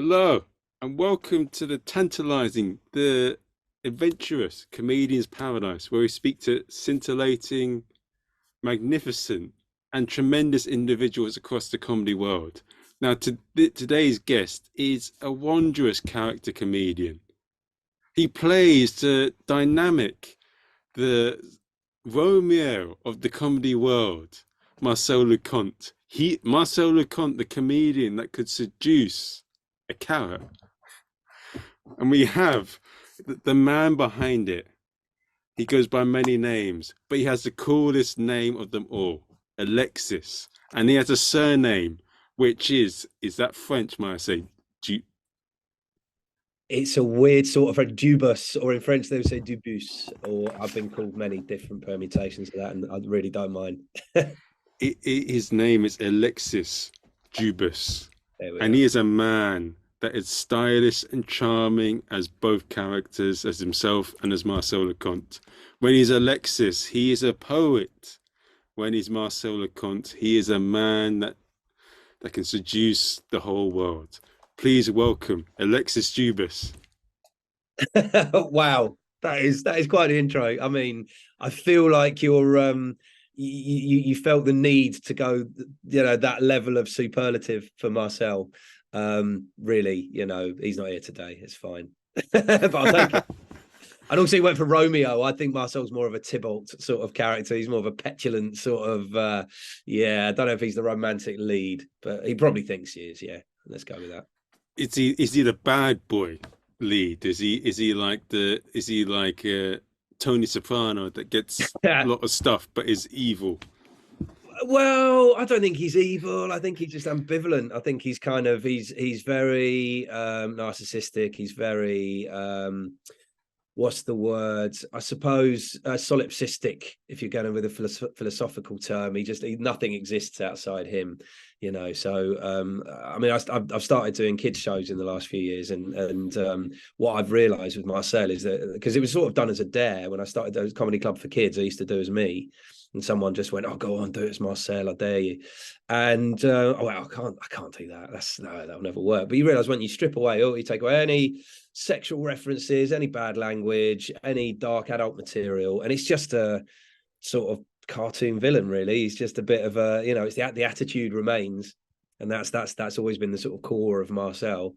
Hello, and welcome to the tantalizing, the adventurous comedian's paradise, where we speak to scintillating, magnificent, and tremendous individuals across the comedy world. Now, today's guest is a wondrous character comedian. He plays the dynamic, the Romeo of the comedy world, Marcel Lucont. Marcel Lucont, the comedian that could seduce a carrot. And we have the man behind it. He goes by many names, but he has the coolest name of them all, Alexis. And he has a surname, which is that French, might I say? It's a weird sort of a Dubus, or in French they would say Dubus, or I've been called many different permutations of that, and I really don't mind. His name is Alexis Dubus, and he is a man that is stylish and charming as both characters, as himself and as Marcel Lucont. When he's Alexis, he is a poet. When he's Marcel Lucont, he is a man that can seduce the whole world. Please welcome Alexis Dubus. Wow, that is quite an intro. I mean, I feel like you're you felt the need to go, that level of superlative for Marcel. Really, he's not here today. It's fine. But I'll take it. And also he went for Romeo. I think Marcel's more of a Tybalt sort of character. He's more of a petulant sort of, I don't know if he's the romantic lead, but he probably thinks he is. Yeah, let's go with that. Is he the bad boy lead? Is he like Tony Soprano that gets a lot of stuff but is evil? Well, I don't think he's evil. I think he's just ambivalent. I think he's kind of he's very narcissistic. He's very what's the word? I suppose solipsistic, if you're going with a philosophical term. Nothing exists outside him, So I mean, I've started doing kids shows in the last few years, and what I've realised with Marcel is that, because it was sort of done as a dare when I started the comedy club for kids, I used to do as me. And someone just went, "Oh, go on, do it as Marcel, I dare you." And I can't do that. That'll never work. But you realise when you strip away, you take away any sexual references, any bad language, any dark adult material, and it's just a sort of cartoon villain, really. He's just a bit of a, it's the attitude remains, and that's always been the sort of core of Marcel,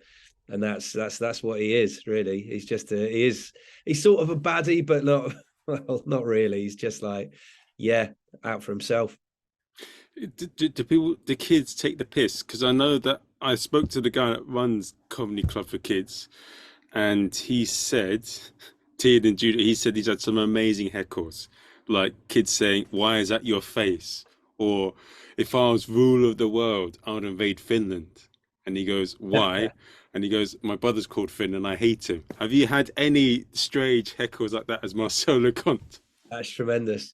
and that's what he is, really. He's just he's sort of a baddie, but not not really. He's just like, out for himself. Do the kids take the piss? Because I know that I spoke to the guy that runs comedy club for kids, and he said, Tien and Judah, he said he's had some amazing heckles, like kids saying, "Why is that your face?" Or, "If I was ruler of the world, I would invade Finland." And he goes, "Why?" And he goes, "My brother's called Finn and I hate him." Have you had any strange heckles like that as Marcel Lucont? That's tremendous.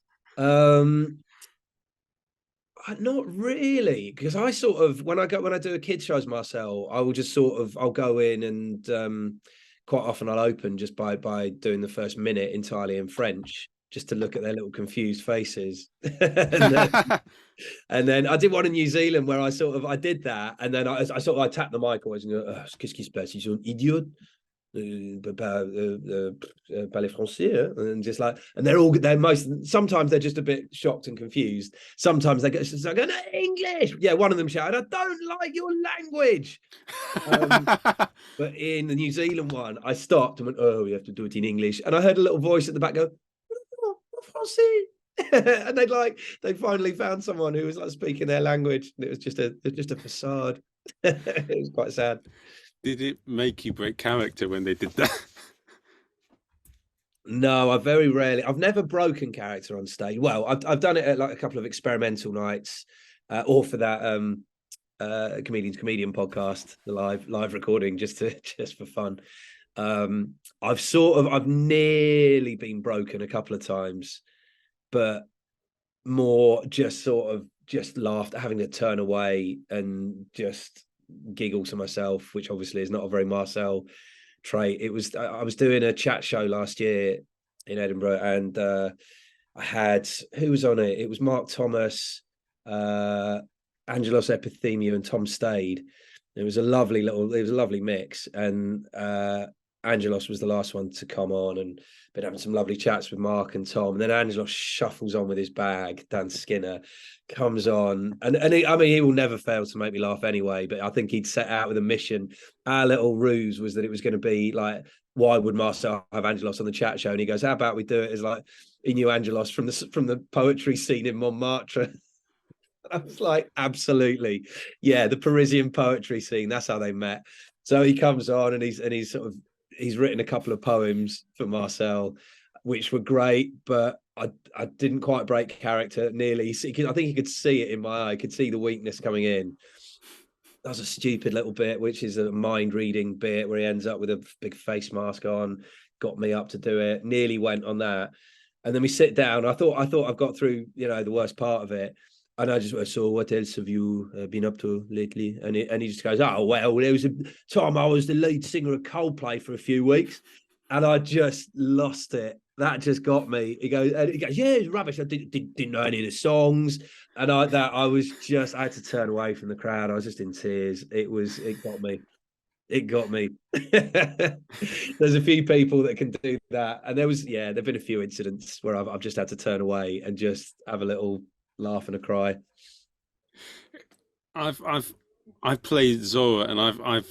Not really, because I sort of, when I do a kids shows, Marcel, I will just I'll go in, and quite often I'll open just by doing the first minute entirely in French, just to look at their little confused faces. And then I did one in New Zealand where I did that, and then I tapped the mic always and go, "Qu'est-ce qui se passe? Ils sont idiots. Parler français," and just like, and sometimes they're just a bit shocked and confused. Sometimes they go, "English." Yeah, one of them shouted, "I don't like your language." But in the New Zealand one, I stopped and went, "Oh, we have to do it in English." And I heard a little voice at the back go, "Oh, français." And they finally found someone who was like speaking their language. And it was just a facade. It was quite sad. Did it make you break character when they did that? No, I've never broken character on stage. Well, I've done it at like a couple of experimental nights, or for that comedian podcast, the live recording, just for fun. I've nearly been broken a couple of times, but more just laughed, having to turn away and just giggle to myself, which obviously is not a very Marcel trait. I was doing a chat show last year in Edinburgh, and I had, who was on it? It was Mark Thomas, Angelos Epithemiou, and Tom Stade. It was a lovely mix, and Angelos was the last one to come on, and been having some lovely chats with Mark and Tom. And then Angelos shuffles on with his bag. Dan Skinner comes on, and he, I mean, he will never fail to make me laugh anyway. But I think he'd set out with a mission. Our little ruse was that it was going to be like, why would Marcel have Angelos on the chat show? And he goes, how about we do it as like he knew Angelos from the poetry scene in Montmartre. I was like, absolutely. Yeah, the Parisian poetry scene. That's how they met. So he comes on and he's written a couple of poems for Marcel, which were great, but I didn't quite break character nearly. I think he could see it in my eye. I could see the weakness coming in. That was a stupid little bit, which is a mind reading bit where he ends up with a big face mask on. Got me up to do it. Nearly went on that. And then we sit down. I thought I've got through, the worst part of it. And I just went, so what else have you been up to lately? And he just goes, oh, well, there was a time I was the lead singer of Coldplay for a few weeks. And I just lost it. That just got me. He goes, yeah, it's rubbish. I didn't know any of the songs. And I had to turn away from the crowd. I was just in tears. It got me. It got me. There's a few people that can do that. And there've been a few incidents where I've just had to turn away and just have a little laugh and a cry. I've played Zora, and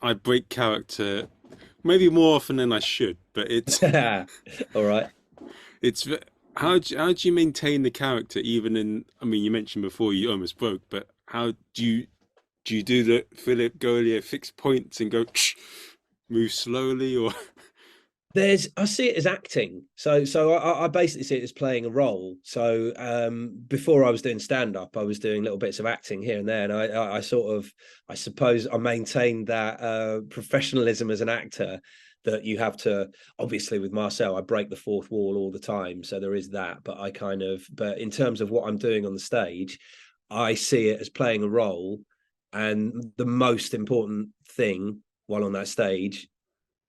I break character maybe more often than I should, but it's all right. It's how do you maintain the character even in? I mean, you mentioned before you almost broke, but how do you do the Philip Goliath fixed points and go move slowly, or? I see it as acting. So I basically see it as playing a role. So before I was doing stand-up, I was doing little bits of acting here and there. And I suppose I maintained that professionalism as an actor that you have to, obviously with Marcel, I break the fourth wall all the time. So there is that, but but in terms of what I'm doing on the stage, I see it as playing a role. And the most important thing while on that stage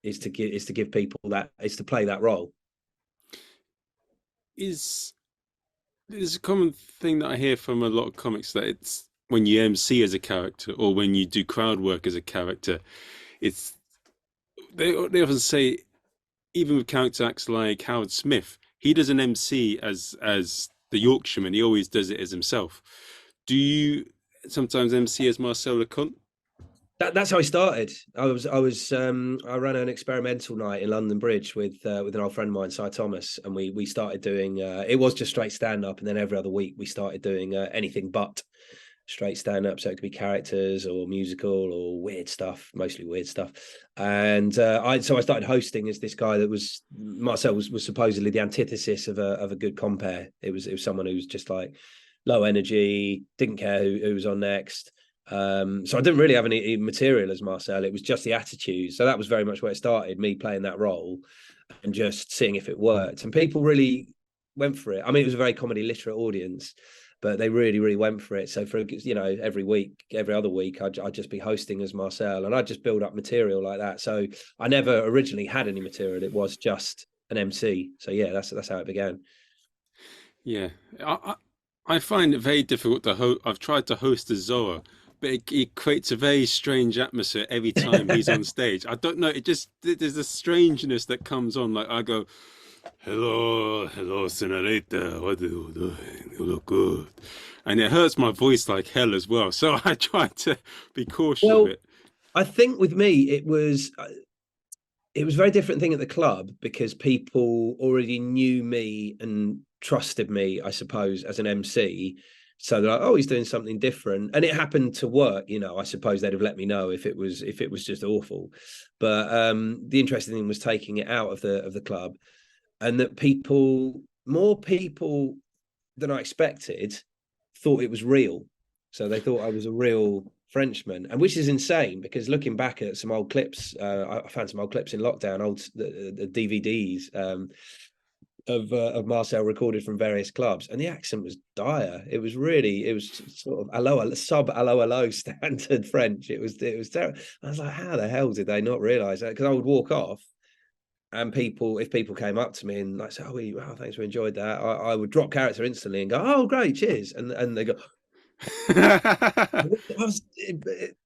is to give people to play that role. There's a common thing that I hear from a lot of comics that it's when you MC as a character or when you do crowd work as a character, they often say, even with character acts like Howard Smith, he does an MC as the Yorkshireman. He always does it as himself. Do you sometimes MC as Marcel Lucont? That's how I started. I ran an experimental night in London Bridge with an old friend of mine, Cy Thomas, and we started doing it was just straight stand up, and then every other week we started doing anything but straight stand up. So it could be characters or musical or weird stuff, mostly weird stuff. And I started hosting as this guy that was Marcel was supposedly the antithesis of a good compere. It was someone who was just like low energy, didn't care who was on next. So I didn't really have any material as Marcel. It was just the attitude. So that was very much where it started, me playing that role and just seeing if it worked. And people really went for it. I mean, it was a very comedy literate audience, but they really, really went for it. So for, every other week, I'd just be hosting as Marcel, and I'd just build up material like that. So I never originally had any material. It was just an MC. So yeah, that's how it began. Yeah, I find it very difficult to host. I've tried to host a Zoa, but it creates a very strange atmosphere every time he's on stage. I don't know. There's a strangeness that comes on. Like I go, hello, senorita. What are you doing? You look good. And it hurts my voice like hell as well. So I try to be cautious of it. I think with me, it was a very different thing at the club because people already knew me and trusted me, I suppose, as an MC. So they're like, oh, he's doing something different. And it happened to work, I suppose they'd have let me know if it was just awful. But the interesting thing was taking it out of the club, and that more people than I expected thought it was real. So they thought I was a real Frenchman, and which is insane because looking back at some old clips, I found some old clips in lockdown, the DVDs of Marcel recorded from various clubs, and the accent was dire. It was sort of hello standard French. It was terrible. I was like, how the hell did they not realize that? Because I would walk off, and if people came up to me and like say, oh, thanks, we enjoyed that, I would drop character instantly and go, oh, great, cheers, and they go,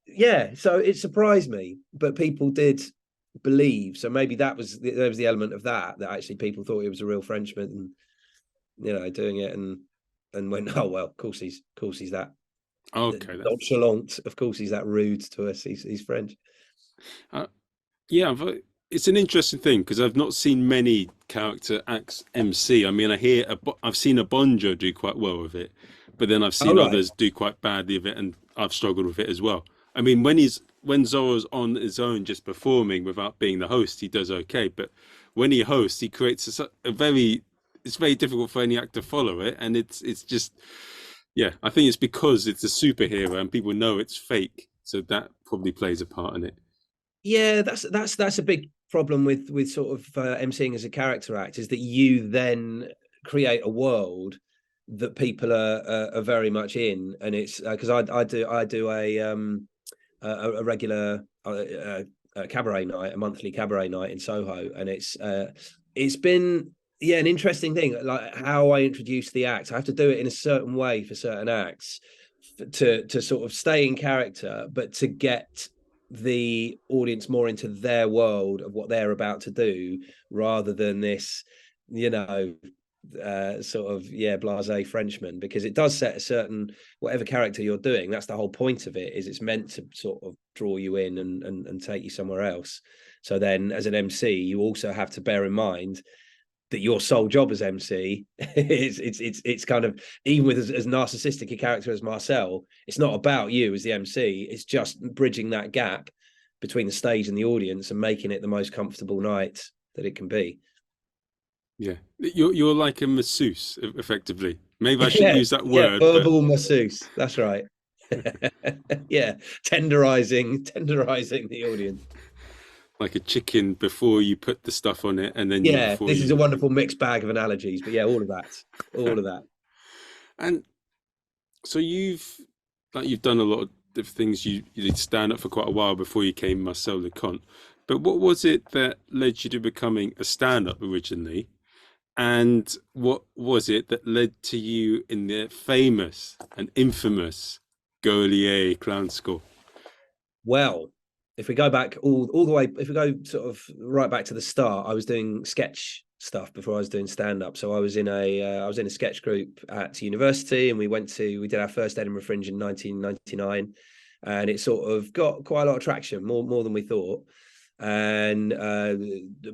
Yeah, so it surprised me, but people did believe. So maybe there was the element of that actually people thought he was a real Frenchman, and doing it, and went, oh well, of course he's that Okay, that's nonchalant. Of course he's that rude to us. He's French. uh, yeah. It's an interesting thing because I've not seen many character acts MC. I mean, I've seen a Bonjo do quite well with it, but then I've All seen right. others do quite badly with it, and I've struggled with it as well. I mean, when Zorro's on his own just performing without being the host, he does okay. But when he hosts, he creates a very it's very difficult for any actor to follow it, and it's just yeah. I think it's because it's a superhero and people know it's fake, so that probably plays a part in it. Yeah, that's a big problem with sort of emceeing as a character act, is that you then create a world that people are very much in, and it's because I do a regular cabaret night, a monthly cabaret night in Soho, and it's been, yeah, an interesting thing, like how I introduce the act. I have to do it in a certain way for certain acts to sort of stay in character, but to get the audience more into their world of what they're about to do, rather than this, you know, sort of, yeah, blasé Frenchman, because it does set a certain, whatever character you're doing, that's the whole point of it, is it's meant to sort of draw you in and take you somewhere else. So then as an MC, you also have to bear in mind that your sole job as MC is it's kind of, even with as narcissistic a character as Marcel, it's not about you as the MC. It's just bridging that gap between the stage and the audience and making it the most comfortable night that it can be. Yeah, you're like a masseuse, effectively. Maybe I shouldn't Yeah, use that yeah, word, but verbal masseuse. That's right. Yeah, tenderizing the audience. like a chicken before you put the stuff on it, and then you Yeah, before this is a you. wonderful mixed bag of analogies, but yeah, all of that. And so you've done a lot of different things. You did stand up for quite a while before you came Marcel Lucont. But what was it that led you to becoming a stand up originally? And what was it that led to you in the famous and infamous Gaulier Clown School? Well, if we go back all the way, if we go sort of right back to the start, I was doing sketch stuff before I was doing stand up. So I was in a sketch group at university, and we did our first Edinburgh Fringe in 1999, and it sort of got quite a lot of traction, more than we thought. And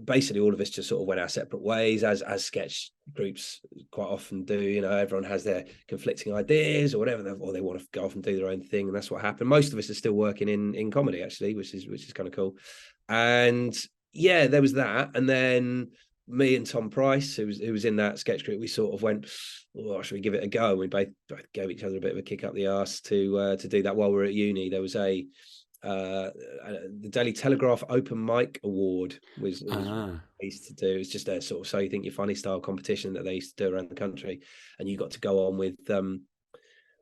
basically all of us just sort of went our separate ways, as sketch groups quite often do. Everyone has their conflicting ideas or whatever, or they want to go off and do their own thing, and that's what happened. Most of us are still working in comedy, actually, which is kind of cool. And yeah, there was that. And then me and Tom Price, who was in that sketch group, we sort of went, oh, should we give it a go? And we both gave each other a bit of a kick up the arse to do that while we were at uni. There was the Daily Telegraph Open Mic Award was Ah, they used to do. It's just a sort of So You Think You're Funny style competition that they used to do around the country, and you got to go on with some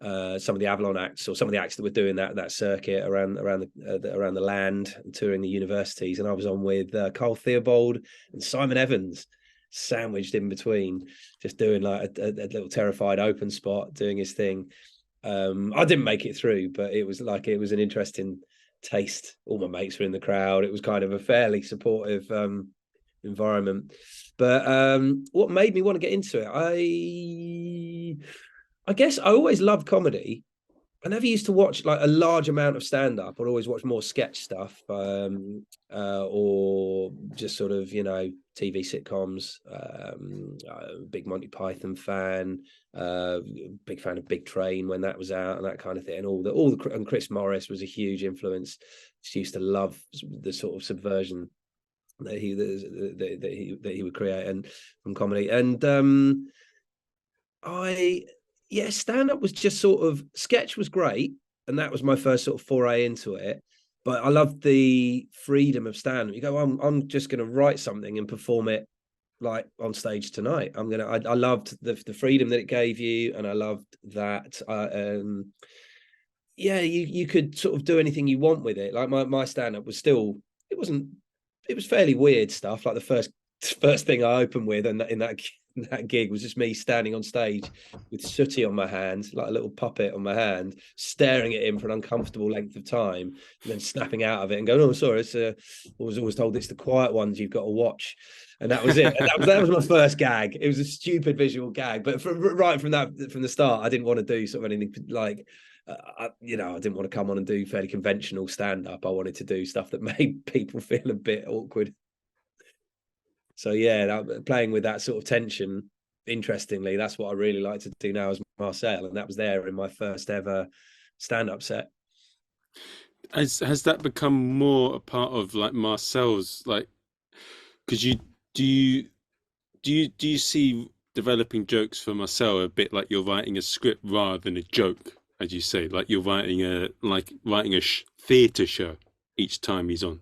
of the Avalon acts, or some of the acts that were doing that circuit around the land and touring the universities. And I was on with Carl Theobald and Simon Evans, sandwiched in between, just doing like a little terrified open spot, doing his thing. I didn't make it through, but it was an interesting taste. All my mates were in the crowd. It was kind of a fairly supportive environment. But what made me want to get into it, I guess I always loved comedy. I never used to watch like a large amount of stand up. I'd always watch more sketch stuff, or just sort of, TV sitcoms. Big Monty Python fan, big fan of Big Train when that was out and that kind of thing. And and Chris Morris was a huge influence. Just used to love the sort of subversion that he would create and from comedy. And I yeah, stand up was just sort of, sketch was great, and that was my first sort of foray into it. But I loved the freedom of stand up. You go, I'm just going to write something and perform it like on stage tonight. I loved the freedom that it gave you, and I loved that. Yeah, you could sort of do anything you want with it. Like my stand up was still, it was fairly weird stuff. Like the first thing I opened with, and in that that gig was just me standing on stage with sooty on my hand, like a little puppet on my hand, staring at him for an uncomfortable length of time, and then snapping out of it and going, "Oh, sorry, it's I was always told it's the quiet ones you've got to watch." And that was it. And that was my first gag. It was a stupid visual gag, but right from the start, I didn't want to do sort of anything like. I didn't want to come on and do fairly conventional stand-up. I wanted to do stuff that made people feel a bit awkward. So yeah, playing with that sort of tension, interestingly, that's what I really like to do now as Marcel, and that was there in my first ever stand-up set. Has that become more a part of like Marcel's, like, because do you see developing jokes for Marcel a bit like you're writing a script rather than a joke, as you say, like you're writing a theatre show each time he's on?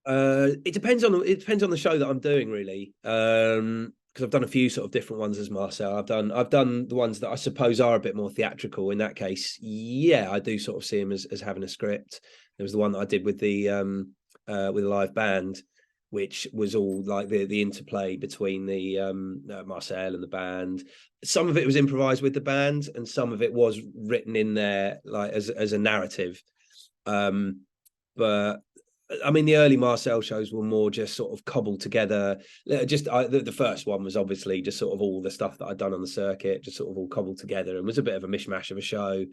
It depends on the show that I'm doing, really. Because I've done a few sort of different ones as Marcel. I've done the ones that I suppose are a bit more theatrical. In that case, yeah, I do sort of see him as having a script. There was the one that I did with the live band, which was all like the interplay between the Marcel and the band. Some of it was improvised with the band, and some of it was written in there like as a narrative. But I mean, the early Marcel shows were more just sort of cobbled together. The first one was obviously just sort of all the stuff that I'd done on the circuit, just sort of all cobbled together, and was a bit of a mishmash of a show.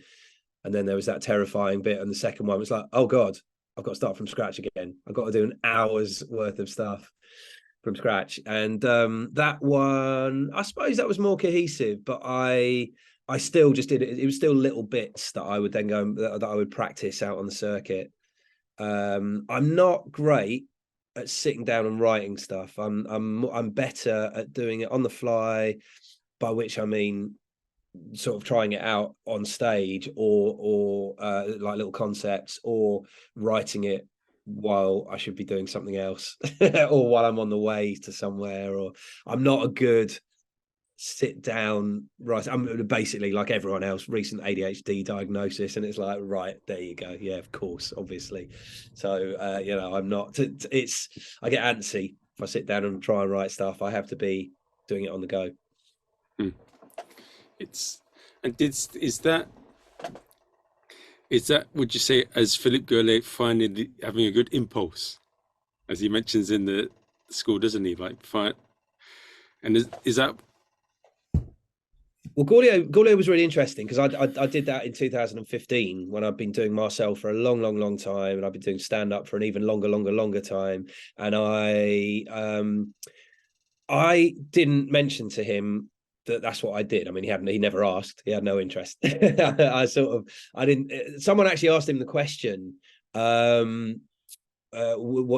And then there was that terrifying bit, and the second one was like, oh God, I've got to start from scratch again. I've got to do an hour's worth of stuff from scratch. And that one, I suppose that was more cohesive, but I still just did it. It was still little bits that I would then go that I would practice out on the circuit. I'm not great at sitting down and writing stuff. I'm better at doing it on the fly, by which I mean sort of trying it out on stage or like little concepts, or writing it while I should be doing something else or while I'm on the way to somewhere. Or I'm not a good sit down, right? I'm basically like everyone else, recent ADHD diagnosis, and it's like, right, there you go. Yeah, of course, obviously. So I'm not, I get antsy if I sit down and try and write stuff. I have to be doing it on the go. Is that would you say, as Philippe Goulet, having a good impulse, as he mentions in the school, doesn't he? Like, and is that? Well, Goulet was really interesting because I did that in 2015 when I've been doing Marcel for a long time, and I've been doing stand up for an even longer time. And I didn't mention to him that's what I did. I mean, he never asked. He had no interest. I didn't. Someone actually asked him the question. What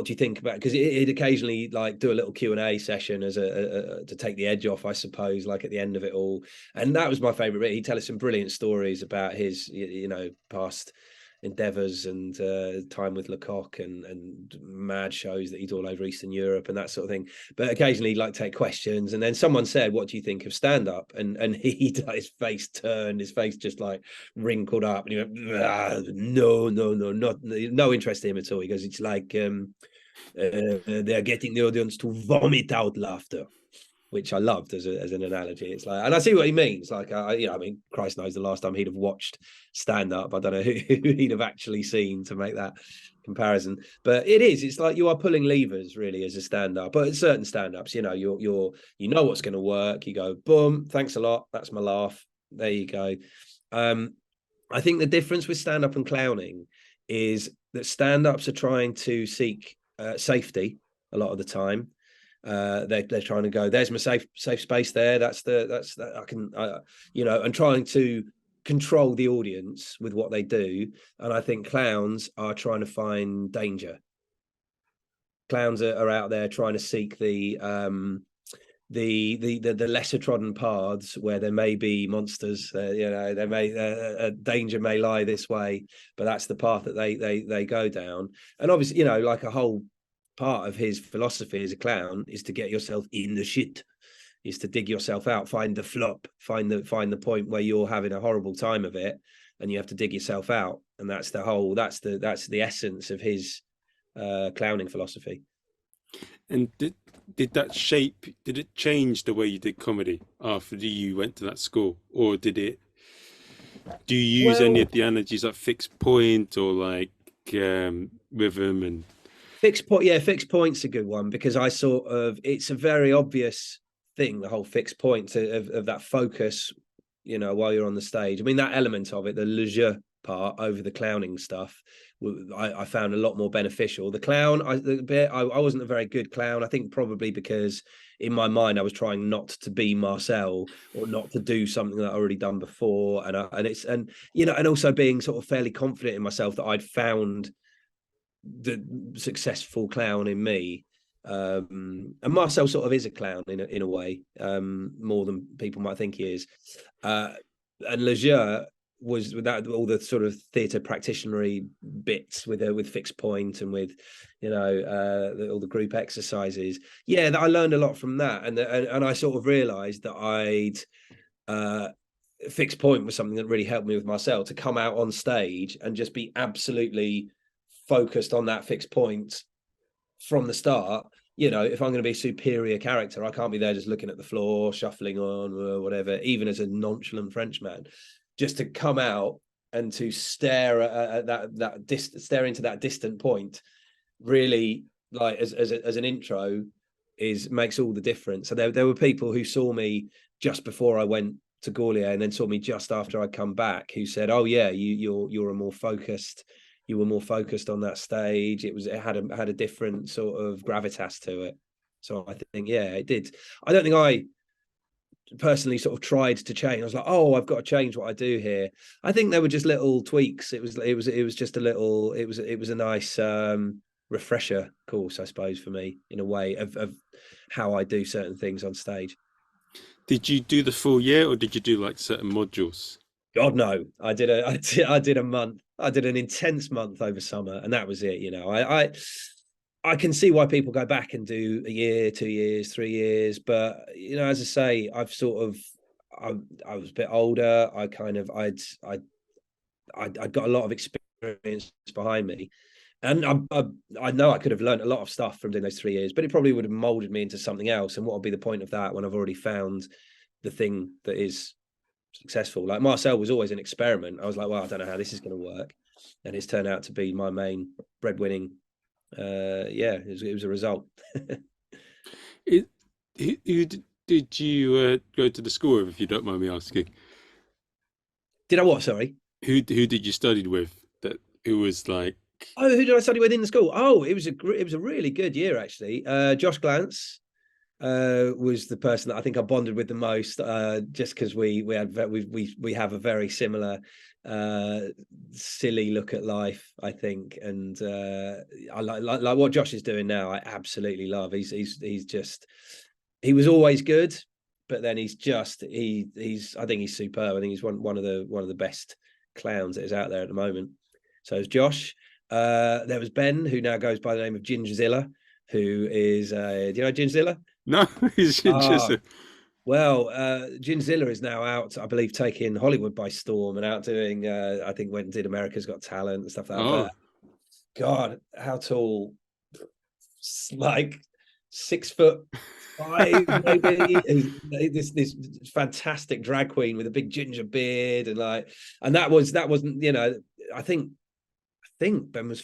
do you think about? Because he'd occasionally like do a little Q&A session as to take the edge off, I suppose, like at the end of it all. And that was my favorite bit. He'd tell us some brilliant stories about his past endeavors and time with Lecoq and mad shows that he'd all over Eastern Europe and that sort of thing. But occasionally he'd like take questions, and then someone said, what do you think of stand-up? And he his face turned, his face just like wrinkled up, and he went, no, no interest in him at all. He goes, it's like they're getting the audience to vomit out laughter, which I loved as an analogy. It's like, and I see what he means. Like, I mean, Christ knows the last time he'd have watched stand up. I don't know who he'd have actually seen to make that comparison. But it's like you are pulling levers really as a stand up. But at certain stand ups, you know what's going to work. You go, boom, thanks a lot. That's my laugh. There you go. I think the difference with stand up and clowning is that stand ups are trying to seek safety a lot of the time. They're trying to go, there's my safe space there, that's I can and trying to control the audience with what they do. And I think clowns are trying to find danger. Clowns are out there trying to seek the lesser trodden paths where there may be monsters. There may danger may lie this way, but that's the path that they go down. And obviously, like a whole part of his philosophy as a clown is to get yourself in the shit, is to dig yourself out, find the flop, find the point where you're having a horrible time of it, and you have to dig yourself out. And that's the essence of his clowning philosophy. And did that shape? Did it change the way you did comedy after you went to that school, or did it? Do you use any Well, of the energies like fixed point or like rhythm and? fixed point, yeah, fixed point's a good one because I sort of it's a very obvious thing, the whole fixed point of that focus, while you're on the stage. I mean, that element of it, the le jeu part over the clowning stuff, I found a lot more beneficial. The clown, I wasn't a very good clown. I think probably because in my mind I was trying not to be Marcel or not to do something that I already done before, and also being sort of fairly confident in myself that I'd found the successful clown in me. And Marcel sort of is a clown in a way, more than people might think he is. And Leger was without all the sort of theatre practitionery bits with fixed point and with all the group exercises. Yeah, that I learned a lot from that, and I sort of realised that fixed point was something that really helped me with Marcel to come out on stage and just be absolutely focused on that fixed point from the start. If I'm going to be a superior character, I can't be there just looking at the floor, shuffling on or whatever, even as a nonchalant Frenchman. Just to come out and to stare at stare into that distant point, really, like as an intro, makes all the difference. So there were people who saw me just before I went to Gaulier and then saw me just after I'd come back who said, "Oh yeah, you're a more focused." You were more focused on that stage. It had a different sort of gravitas to it. So I think, yeah, it did. I don't think I personally sort of tried to change. I was like, oh, I've got to change what I do here. I think there were just little tweaks. It was just a little. It was a nice refresher course, I suppose, for me in a way of how I do certain things on stage. Did you do the full year or did you do like certain modules? God no, I did a month. I did an intense month over summer, and that was it. I can see why people go back and do a year, 2 years, 3 years, but as I say, I was a bit older. I'd got a lot of experience behind me, and I know I could have learned a lot of stuff from doing those 3 years, but it probably would have molded me into something else. And what would be the point of that when I've already found the thing that is successful? Like Marcel was always an experiment. I was like, well, I don't know how this is going to work, and it's turned out to be my main breadwinning. It was a result. It, who did you go to the school with, if you don't mind me asking? Did I what? Sorry. Who did you study with? That who was like? Oh, who did I study with in the school? Oh, it was a really good year actually. Josh Glance was the person that I think I bonded with the most, just because we have a very similar silly look at life, I think, and I like what Josh is doing now. I absolutely love. He was always good, but then he's I think he's superb. I think he's one of the best clowns that is out there at the moment. So it's Josh. There was Ben, who now goes by the name of Gingerzilla, who is do you know Gingerzilla? No, he's just Ah, well, Ginzilla is now out, I believe, taking Hollywood by storm and out doing, I think, went and did America's Got Talent and stuff like that. oh, But God, how tall? Like 6'5", maybe. This fantastic drag queen with a big ginger beard and that wasn't, I think Ben was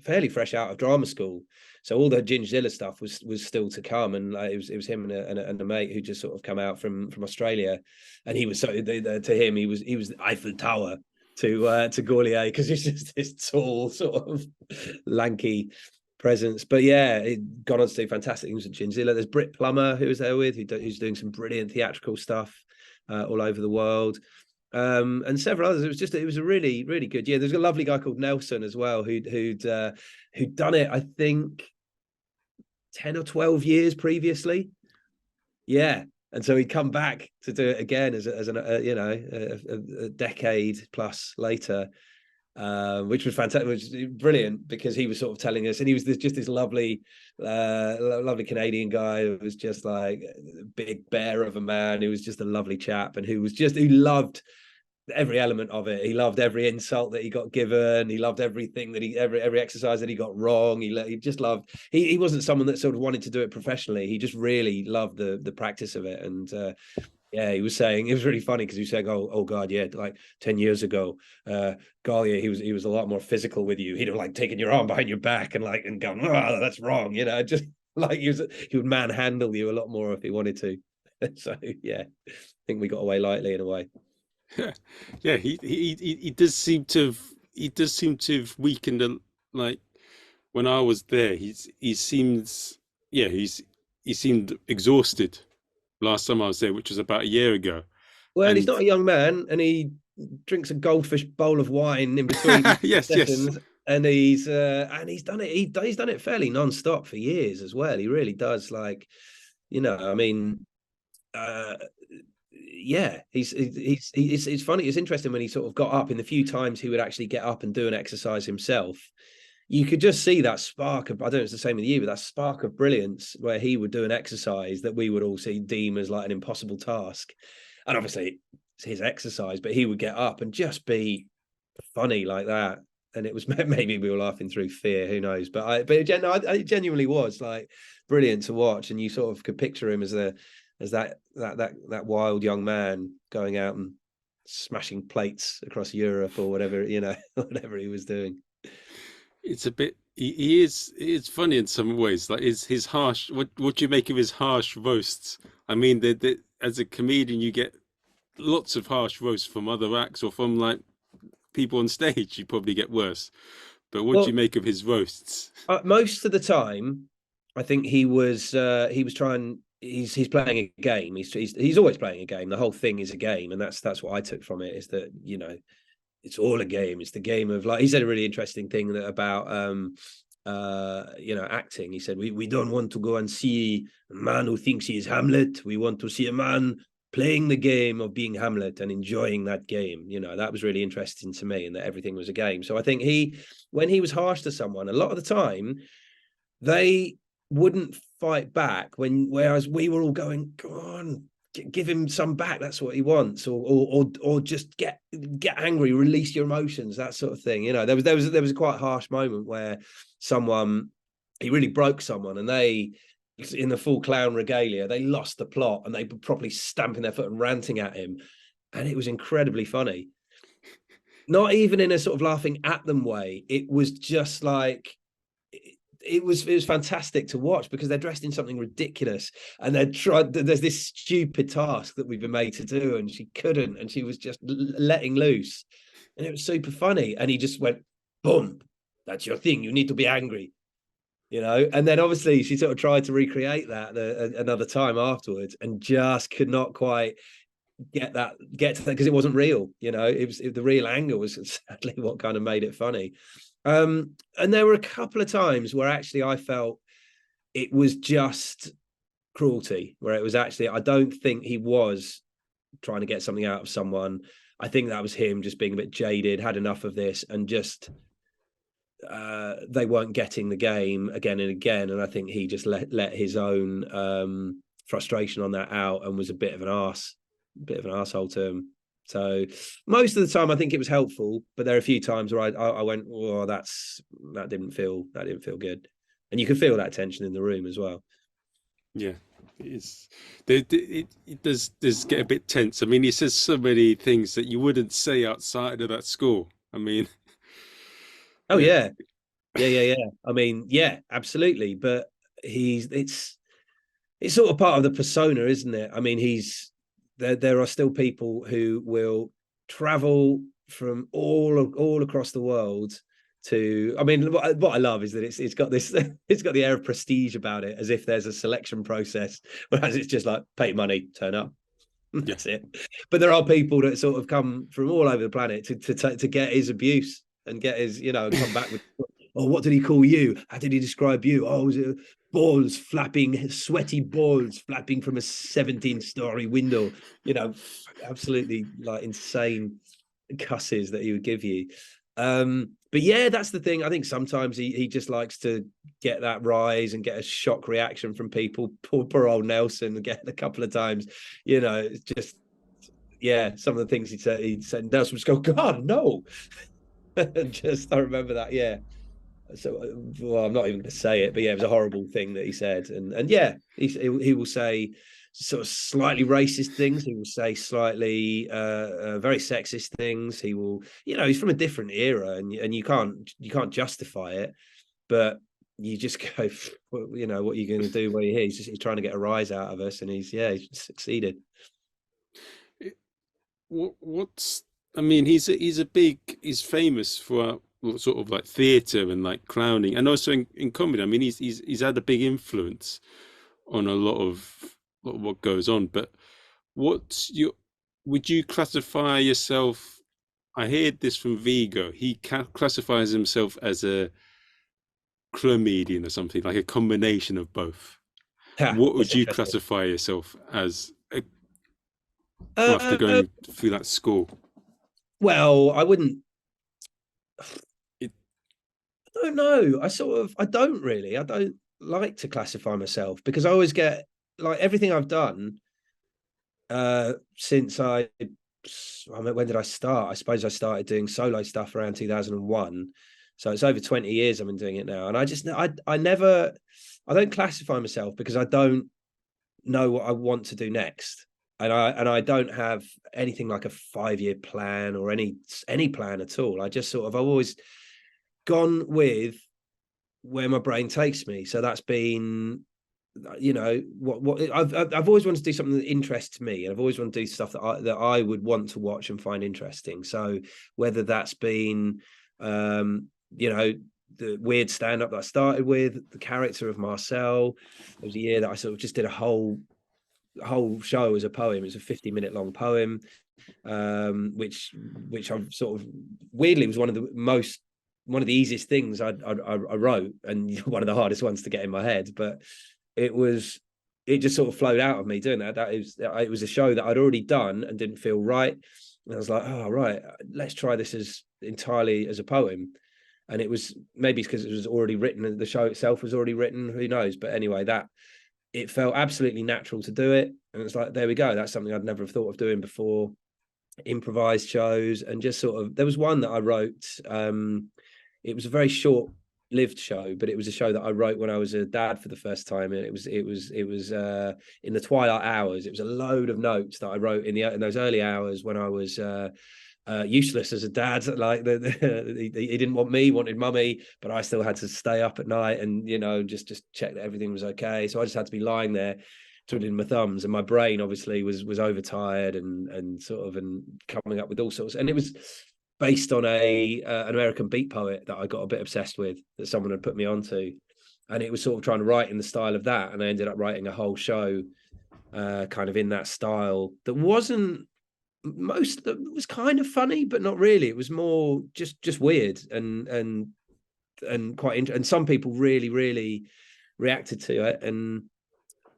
fairly fresh out of drama school. So all the Gingzilla stuff was still to come, and it was him and a mate who just sort of come out from Australia, and he was to him he was the Eiffel Tower to Gaulier, because he's just this tall sort of lanky presence. But yeah, it gone on to do fantastic things with Gingzilla. There's Britt Plummer who was there with who's doing some brilliant theatrical stuff all over the world. And several others. It was a really, really good year. There's a lovely guy called Nelson as well who'd done it, I think, 10 or 12 years previously. Yeah. And so he'd come back to do it again as a decade plus later, which was fantastic, which was brilliant, because he was sort of telling us, and he was just this lovely Canadian guy who was just like a big bear of a man, who was just a lovely chap, and who loved every element of it. He loved every insult that he got given. He loved everything that every exercise that he got wrong. He just loved. He wasn't someone that sort of wanted to do it professionally. He just really loved the practice of it. And yeah, he was saying, it was really funny because he was saying, oh God, yeah, like 10 years ago, Galia, he was a lot more physical with you. He'd have like taken your arm behind your back and gone, oh, that's wrong, you know, just like he would manhandle you a lot more if he wanted to. So yeah, I think we got away lightly in a way. Yeah, he does seem to have weakened like when I was there. He seems he seemed exhausted last time I was there, which was about a year ago. Well, he's And not a young man, and he drinks a goldfish bowl of wine in between yes, yes, sessions, and he's done it. He's done it fairly non-stop for years as well. He really does. Like, you know, I mean, yeah, it's funny. It's interesting when he sort of got up in the few times he would actually get up and do an exercise himself. You could just see that spark of, I don't know if it's the same with you, but that spark of brilliance where he would do an exercise that we would all deem as like an impossible task. And obviously it's his exercise, but he would get up and just be funny like that. And it was maybe we were laughing through fear, who knows? But it genuinely was like brilliant to watch, and you sort of could picture him as that wild young man going out and smashing plates across Europe or whatever, you know, whatever he was doing. it's a bit. It's funny in some ways. Like his harsh. What do you make of his harsh roasts? I mean, as a comedian, you get lots of harsh roasts from other acts or from like people on stage. You probably get worse. But what do you make of his roasts? Most of the time, I think he was trying. He's playing a game. He's always playing a game. The whole thing is a game, and that's what I took from it. Is that, you know, it's all a game. It's the game of, like, he said a really interesting thing about you know, acting. He said we don't want to go and see a man who thinks he is Hamlet. We want to see a man playing the game of being Hamlet and enjoying that game. You know, that was really interesting to me, and that everything was a game. So I think when he was harsh to someone, a lot of the time they wouldn't fight back, whereas we were all going, go on, give him some back, that's what he wants, or just get angry, release your emotions, that sort of thing. You know, there was a quite harsh moment where he really broke someone, and they, in the full clown regalia, they lost the plot and they were properly stamping their foot and ranting at him, and it was incredibly funny. Not even in a sort of laughing at them way, it was just like, it was fantastic to watch, because they're dressed in something ridiculous and there's this stupid task that we've been made to do, and she couldn't, and she was just letting loose, and it was super funny. And he just went, boom, that's your thing, you need to be angry, you know. And then obviously she sort of tried to recreate that another time afterwards, and just could not quite get to that, because it wasn't real, you know. The real anger was sadly what kind of made it funny. And there were a couple of times where actually I felt it was just cruelty, where it was actually, I don't think he was trying to get something out of someone. I think that was him just being a bit jaded, had enough of this, and just they weren't getting the game again and again. And I think he just let his own frustration on that out, and was a bit of an arsehole to him. So most of the time I think it was helpful, but there are a few times where I went, oh, that didn't feel good. And you can feel that tension in the room as well. Yeah, it does get a bit tense. I mean, he says so many things that you wouldn't say outside of that school. I mean, oh yeah. I mean, yeah, absolutely. But it's sort of part of the persona, isn't it? I mean, there are still people who will travel from all across the world to, I mean, what I love is that it's got this, it's got the air of prestige about it, as if there's a selection process, whereas it's just like, pay money, turn up. That's it. But there are people that sort of come from all over the planet to get his abuse and get his, you know, come back with, oh, what did he call you? How did he describe you? Oh, was it balls flapping, sweaty balls flapping from a 17-story window? You know, absolutely like insane cusses that he would give you. But yeah, that's the thing. I think sometimes he just likes to get that rise and get a shock reaction from people. Poor old Nelson, get a couple of times, you know, it's just yeah, some of the things he'd said, and Nelson would just go, God, no. Just I remember that, yeah. So, well, I'm not even going to say it, but yeah, it was a horrible thing that he said, and yeah, he will say sort of slightly racist things. He will say slightly very sexist things. He will, he's from a different era, and you can't justify it, but you just go, what are you going to do while you're here? He's trying to get a rise out of us, and he's succeeded. What's I mean, he's famous for sort of like theatre and like clowning, and also in comedy. I mean, he's had a big influence on a lot of what goes on. But what's your would you classify yourself? I heard this from Vigo. He classifies himself as a comedian or something, like a combination of both. Ha, What that's would you interesting. classify yourself as after Uh, uh, going through that school? well, I wouldn't. It, I don't know. I don't really. I don't like to classify myself because I always get like everything I've done since I mean, when did I start? I suppose I started doing solo stuff around 2001. So it's over 20 years I've been doing it now. And I don't classify myself because I don't know what I want to do next. And I don't have anything like a 5-year plan or any plan at all. I've always gone with where my brain takes me. So that's been, what I've always wanted to do something that interests me, and I've always wanted to do stuff that I would want to watch and find interesting. So whether that's been, the weird stand up that I started with, the character of Marcel. There was a year that I sort of just did a whole show as a poem. It was a 50-minute long poem, which I've sort of weirdly was one of the easiest things I wrote, and one of the hardest ones to get in my head. But it just sort of flowed out of me doing that. It was a show that I'd already done and didn't feel right. And I was like, oh right, let's try this as entirely as a poem. And it was maybe because it was already written, the show itself was already written, who knows? But anyway, that it felt absolutely natural to do it. And it's like, there we go. That's something I'd never have thought of doing before. Improvised shows, and just sort of, there was one that I wrote. It was a very short lived show, but it was a show that I wrote when I was a dad for the first time. And it was in the twilight hours. It was a load of notes that I wrote in those early hours when I was useless as a dad. Like he didn't want me, wanted mummy, but I still had to stay up at night and just check that everything was okay. So I just had to be lying there twiddling my thumbs, and my brain obviously was overtired and sort of and coming up with all sorts. And it was based on an American beat poet that I got a bit obsessed with, that someone had put me onto, and it was sort of trying to write in the style of that. And I ended up writing a whole show kind of in that style that was kind of funny, but not really. It was more just weird and quite and some people really reacted to it, and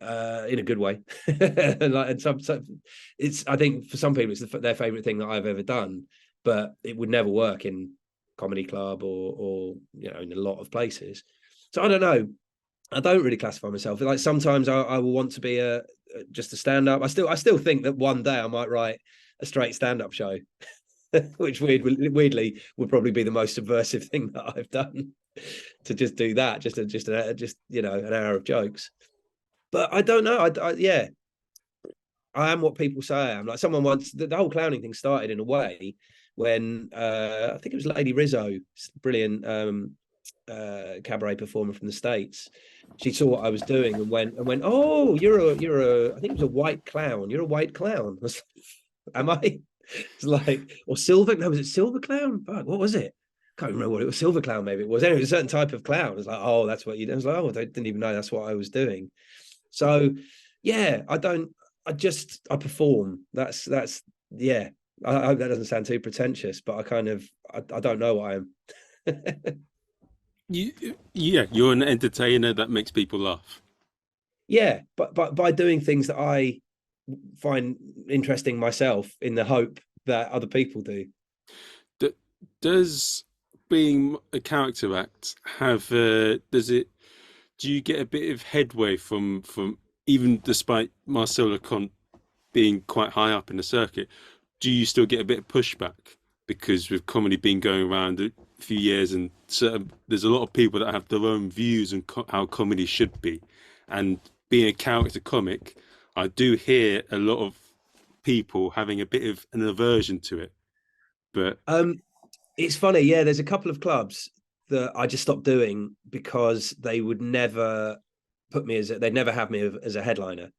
in a good way. and some it's, I think for some people it's their favorite thing that I've ever done, but it would never work in comedy club or in a lot of places. So I don't know. I don't really classify myself. Like sometimes I will want to be just a stand up. I still think that one day I might write a straight stand up show, which weirdly would probably be the most subversive thing that I've done, to just do that, just an hour of jokes. But I don't know. Yeah, I am what people say I am. Like someone once, the whole clowning thing started in a way when I think it was Lady Rizzo, brilliant cabaret performer from the States. She saw what I was doing and went, oh, you're a I think it was a white clown. You're a white clown. I was like, am I? It's like, or silver? No, was it silver clown? Fuck, what was it? Can't remember what it was. Silver clown, maybe it was. Anyway, it was a certain type of clown. It's like, oh, that's what you do. I was like, oh, I didn't even know that's what I was doing. So yeah, I perform. That's yeah. I hope that doesn't sound too pretentious, but I don't know what I am. you, yeah, you're an entertainer that makes people laugh. Yeah, but by doing things that I find interesting myself in the hope that other people do. Does being a character act have does it do you get a bit of headway from even despite Marcel Lucont being quite high up in the circuit, do you still get a bit of pushback? Because with comedy being going around a few years, and there's a lot of people that have their own views on how comedy should be. And being a character comic, I do hear a lot of people having a bit of an aversion to it. But It's funny, yeah. There's a couple of clubs that I just stopped doing because they would never put me they'd never have me as a headliner.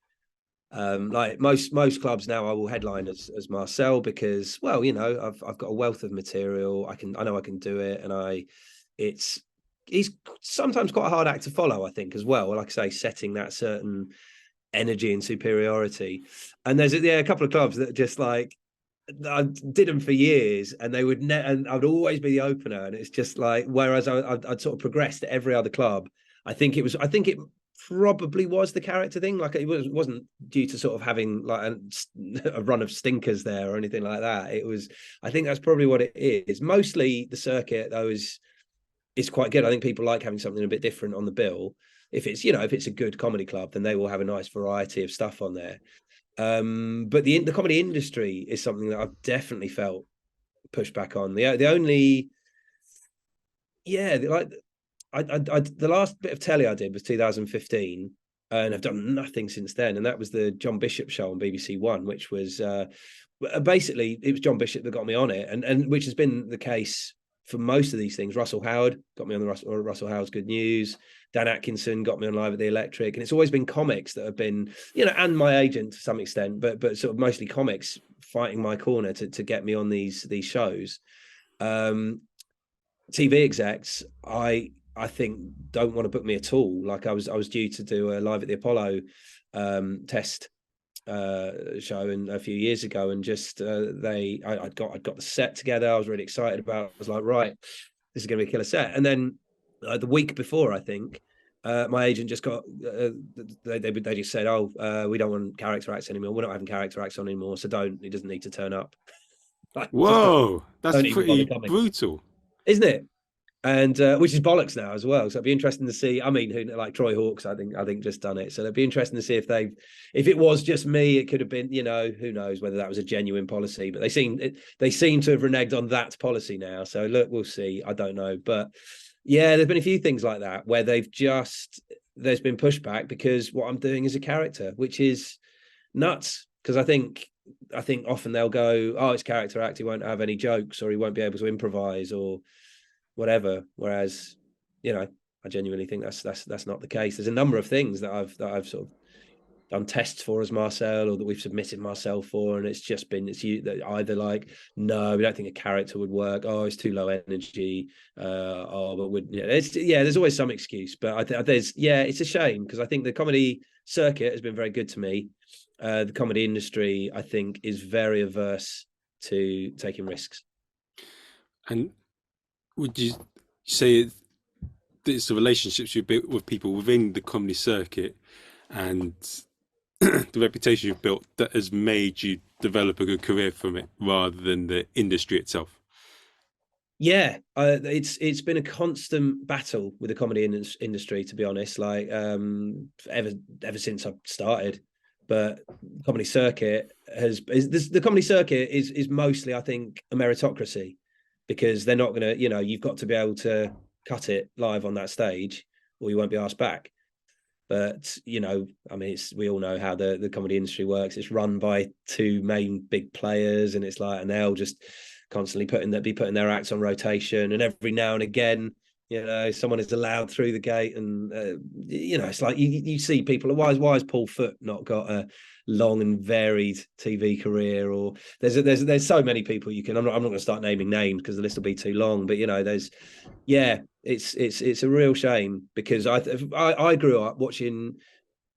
Like most clubs now, I will headline as Marcel because, well, I've got a wealth of material. I know I can do it, and he's sometimes quite a hard act to follow, I think, as well. Like I say, setting that certain energy and superiority. And there's a couple of clubs that just like I did them for years, and they would and I'd always be the opener, and it's just like whereas I'd sort of progressed to every other club. I think it probably was the character thing. Like wasn't due to sort of having like a run of stinkers there or anything like that. It was. I think that's probably what it is. Mostly the circuit though is quite good. I think people like having something a bit different on the bill. If it's if it's a good comedy club, then they will have a nice variety of stuff on there. But the comedy industry is something that I've definitely felt pushback on. The only like I the last bit of telly I did was 2015, and I've done nothing since then. And that was the John Bishop show on BBC One, which was basically it was John Bishop that got me on it, and which has been the case for most of these things. Russell Howard got me on the Russell Howard's Good News. Dan Atkinson got me on Live at the Electric, and it's always been comics that have been, and my agent to some extent, but sort of mostly comics fighting my corner to get me on these shows. TV execs, I think don't want to book me at all. Like I was due to do a Live at the Apollo test show and a few years ago, and just I'd got the set together. I was really excited about it. I was like, right, this is going to be a killer set. And then the week before, I think my agent just got they just said, oh, we don't want character acts anymore. We're not having character acts on anymore, so he doesn't need to turn up. Like, whoa, that's don't pretty brutal, isn't it? And which is bollocks now as well. So it'd be interesting to see. I mean, like Troy Hawkes, I think just done it. So it'd be interesting to see if it was just me, it could have been, who knows whether that was a genuine policy. But they seem to have reneged on that policy now. So look, we'll see. I don't know, but yeah, there's been a few things like that where there's been pushback because what I'm doing is a character, which is nuts. Because I think often they'll go, oh, it's character act. He won't have any jokes, or he won't be able to improvise, or whatever. Whereas, I genuinely think that's not the case. There's a number of things that I've sort of done tests for as Marcel, or that we've submitted Marcel for, and it's either like, no, we don't think a character would work. Oh, it's too low energy. There's always some excuse. But it's a shame because I think the comedy circuit has been very good to me. The comedy industry, I think, is very averse to taking risks. And would you say it's the relationships you've built with people within the comedy circuit and the reputation you've built that has made you develop a good career from it rather than the industry itself? Yeah, it's been a constant battle with the comedy industry, to be honest. Like ever since I've started, but comedy circuit the comedy circuit is mostly, I think, a meritocracy, because they're not going to, you've got to be able to cut it live on that stage, or you won't be asked back. But I mean, we all know how the comedy industry works. It's run by two main big players, and it's like, and they'll just constantly be putting their acts on rotation, and every now and again, someone is allowed through the gate, and it's like you see people. Why has Paul Foot not got a long and varied TV career? Or there's so many people you can. I'm not going to start naming names because the list will be too long. But it's a real shame, because I grew up watching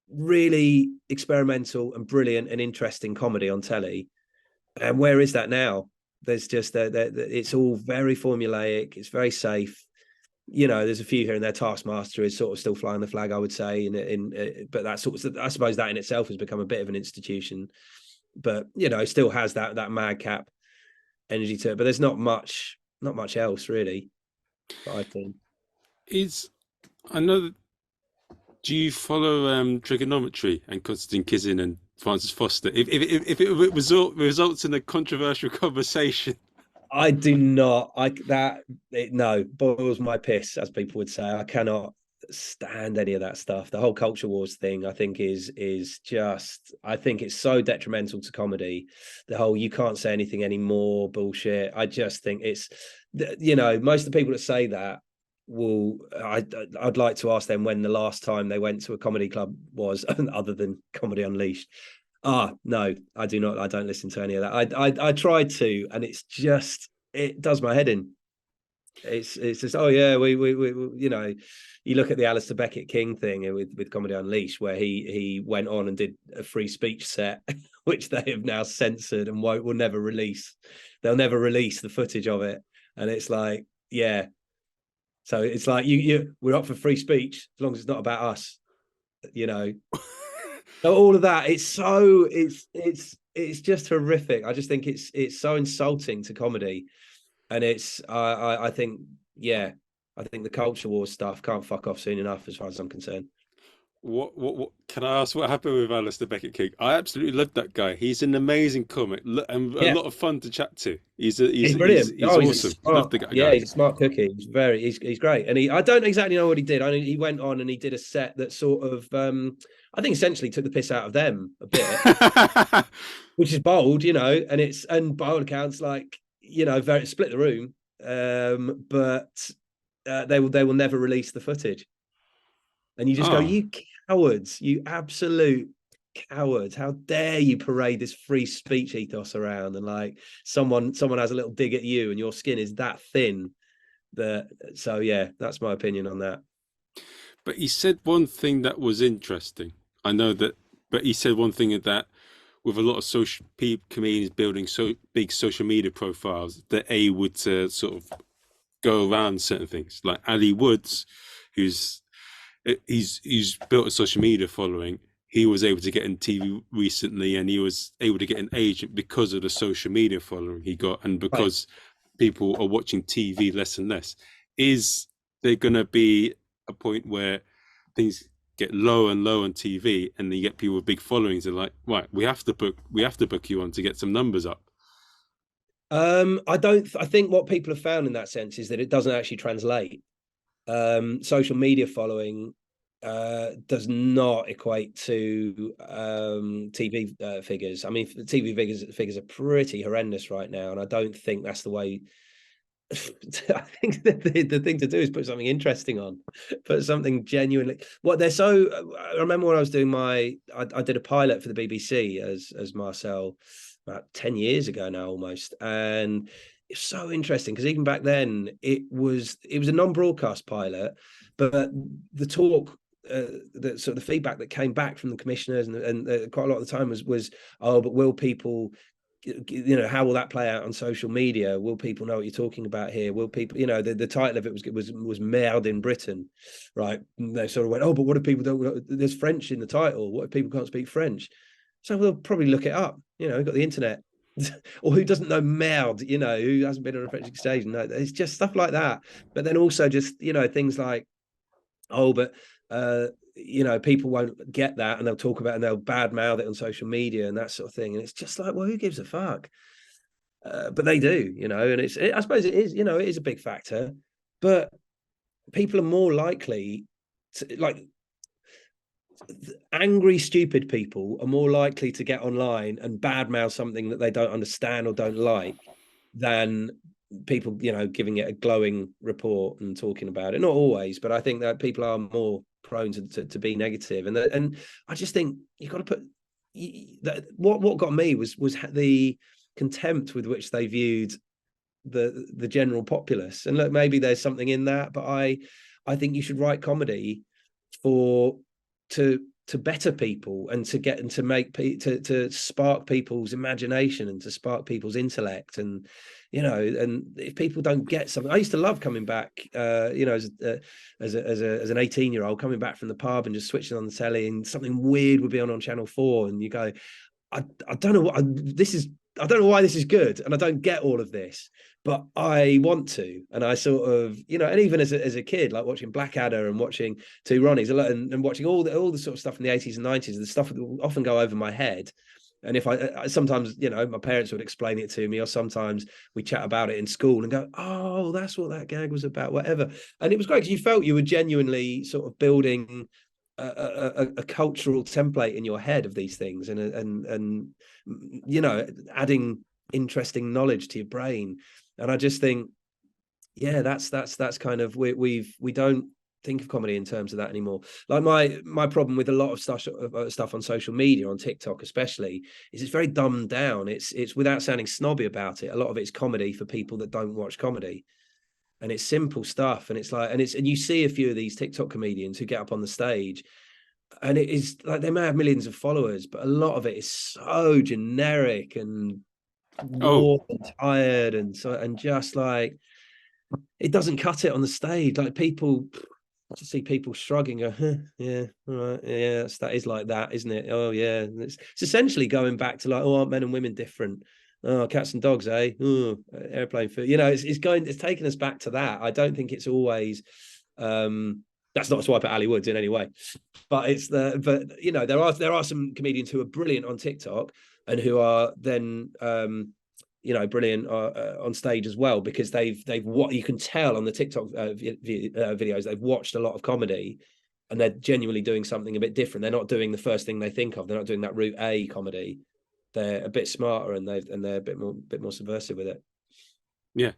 really experimental and brilliant and interesting comedy on telly, and where is that now? There's just it's all very formulaic. It's very safe. There's a few here and there. Taskmaster is sort of still flying the flag, I would say. But that I suppose that in itself has become a bit of an institution. But it still has that madcap energy to it. But there's not much else really, I think. I know. Do you follow Trigonometry and Konstantin Kizin and Francis Foster. If it results in a controversial conversation. I do not. No, boils my piss, as people would say. I cannot stand any of that stuff. The whole culture wars thing, I think, is just. I think it's so detrimental to comedy. The whole "you can't say anything anymore" bullshit. I just think it's, most of the people that say that will. I'd like to ask them when the last time they went to a comedy club was, other than Comedy Unleashed. No, I do not. I don't listen to any of that. I tried to, and it's just, it does my head in. It's just, oh yeah, we you look at the Alistair Beckett King thing with Comedy Unleashed, where he went on and did a free speech set, which they have now censored and will never release. They'll never release the footage of it, and it's like, yeah. So it's like we're up for free speech as long as it's not about us, So all of that, it's just horrific. I just think it's so insulting to comedy, and I think, yeah, I think the culture war stuff can't fuck off soon enough, as far as I'm concerned. What can I ask what happened with Alistair Beckett King? I absolutely love that guy. He's an amazing comic and a Yeah, lot of fun to chat to. He's brilliant. he's Oh, he's a awesome. Love smart, the yeah, guy. he's a smart cookie. He's great, and I don't exactly know what he did. I know he went on and he did a set that sort of, I think essentially took the piss out of them a bit, which is bold, and by all accounts, like, very split the room, but they will never release the footage, and you just go, Oh, you cowards, you absolute cowards! How dare you parade this free speech ethos around, and like someone has a little dig at you, and your skin is that thin that. So yeah, that's my opinion on that. but he said one thing that was interesting. I know that, but he said one thing that with a lot of social comedians building so big social media profiles, that they would sort of go around certain things. Like Ali Woods, who's he's built a social media following. He was able to get in TV recently, and he was able to get an agent because of the social media following he got, and Right. because people are watching TV less and less. Is there going to be a point where things get low and low on TV, and you get people with big followings? They're like, right, we have to book you on to get some numbers up. I don't. I think what people have found in that sense is that it doesn't actually translate. Social media following does not equate to TV figures. I mean, TV figures are pretty horrendous right now, and I don't think that's the way. I think the thing to do is put something interesting on, put something genuinely. What they're so. I remember when I was doing I did a pilot for the BBC as Marcel about 10 years ago now almost, and it's so interesting because even back then it was a non-broadcast pilot, but the talk. The sort of the feedback that came back from the commissioners and quite a lot of the time was, oh, but will people, how will that play out on social media? Will people know what you're talking about here? Will people, the title of it was Merde in Britain, right? And they sort of went, oh, but what if people don't? There's French in the title. What if people can't speak French? So we'll probably look it up. We've got the internet. Or who doesn't know merde? Who hasn't been on a French stage? No, it's just stuff like that. But then also just things like, oh, but people won't get that, and they'll talk about it and they'll badmouth it on social media and that sort of thing. And it's just like, well, who gives a fuck? But they do, and I suppose it is, it is a big factor. But people are more likely to, like, angry, stupid people are more likely to get online and badmouth something that they don't understand or don't like than people, giving it a glowing report and talking about it. Not always, but I think that people are more prone to be negative. And I just think you've got to put that. What got me was the contempt with which they viewed the general populace. And look, maybe there's something in that, but I think you should write comedy to better people and to get and to make to spark people's imagination and to spark people's intellect. And and if people don't get something, I used to love coming back as an 18-year-old, coming back from the pub and just switching on the telly and something weird would be on Channel 4 and you go, I don't know what this is. I don't know why this is good, and I don't get all of this, but I want to. And I sort of, and even as a kid, like watching Blackadder and watching Two Ronnies and watching all the sort of stuff in the 80s and 90s, the stuff that will often go over my head. And if I sometimes, my parents would explain it to me, or sometimes we chat about it in school and go, oh, that's what that gag was about, whatever. And it was great because you felt you were genuinely sort of building a cultural template in your head of these things, and adding interesting knowledge to your brain. And I just think, yeah, that's kind of, we don't think of comedy in terms of that anymore. Like my problem with a lot of stuff on social media, on TikTok especially, is it's very dumbed down. It's without sounding snobby about it, a lot of it's comedy for people that don't watch comedy. And it's simple stuff, and it's like, and you see a few of these TikTok comedians who get up on the stage, and it is like they may have millions of followers, but a lot of it is so generic and Oh, worn and tired, and just like, it doesn't cut it on the stage. Like, people, I just see people shrugging, go, huh, yeah, all right, yeah, that is like that, isn't it? Oh yeah, it's essentially going back to like, oh, aren't men and women different? Oh, cats and dogs, eh? Oh, airplane food. It's taking us back to that. I don't think it's always. That's not a swipe at Ali Woods in any way, but there are some comedians who are brilliant on TikTok and who are then brilliant on stage as well, because they've what you can tell on the TikTok videos, they've watched a lot of comedy, and they're genuinely doing something a bit different. They're not doing the first thing they think of. They're not doing that route A comedy. They're a bit smarter, and they're a bit more subversive with it. yeah.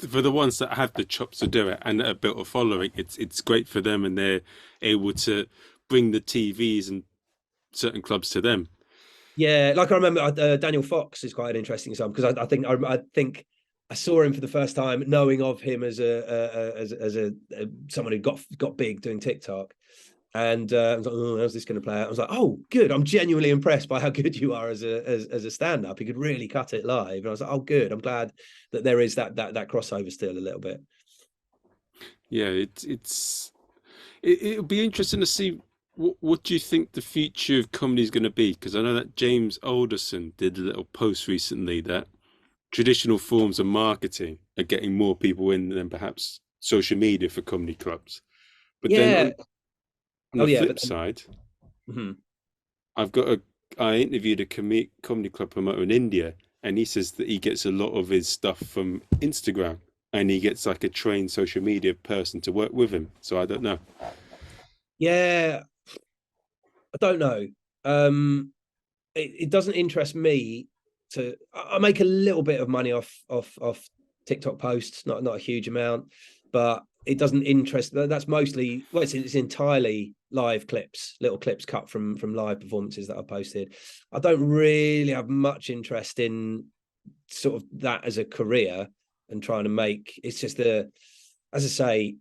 For the ones that have the chops to do it and that have built a following, it's great for them, and they're able to bring the TVs and certain clubs to them. Yeah, like I remember Daniel Fox is quite an interesting example, because I think I saw him for the first time, knowing of him as a someone who got big doing TikTok. And I was like, oh, how's this going to play out? I was like, oh, good. I'm genuinely impressed by how good you are as a stand-up. You could really cut it live. And I was like, oh, good. I'm glad that there is that crossover still a little bit. Yeah, it'll be interesting to see what do you think the future of comedy is going to be? Because I know that James Alderson did a little post recently that traditional forms of marketing are getting more people in than perhaps social media for comedy clubs. But then Yeah. on Oh, the yeah. flip side, Mhm. I interviewed a comedy club promoter in India, and he says that he gets a lot of his stuff from Instagram, and he gets like a trained social media person to work with him. So I don't know. Yeah. I don't know. It doesn't interest me to. I make a little bit of money off TikTok posts, not a huge amount, but it doesn't interest. That's mostly, well, it's entirely live clips, little clips cut from live performances that I posted. I don't really have much interest in sort of that as a career, and trying to make. It's just as I say,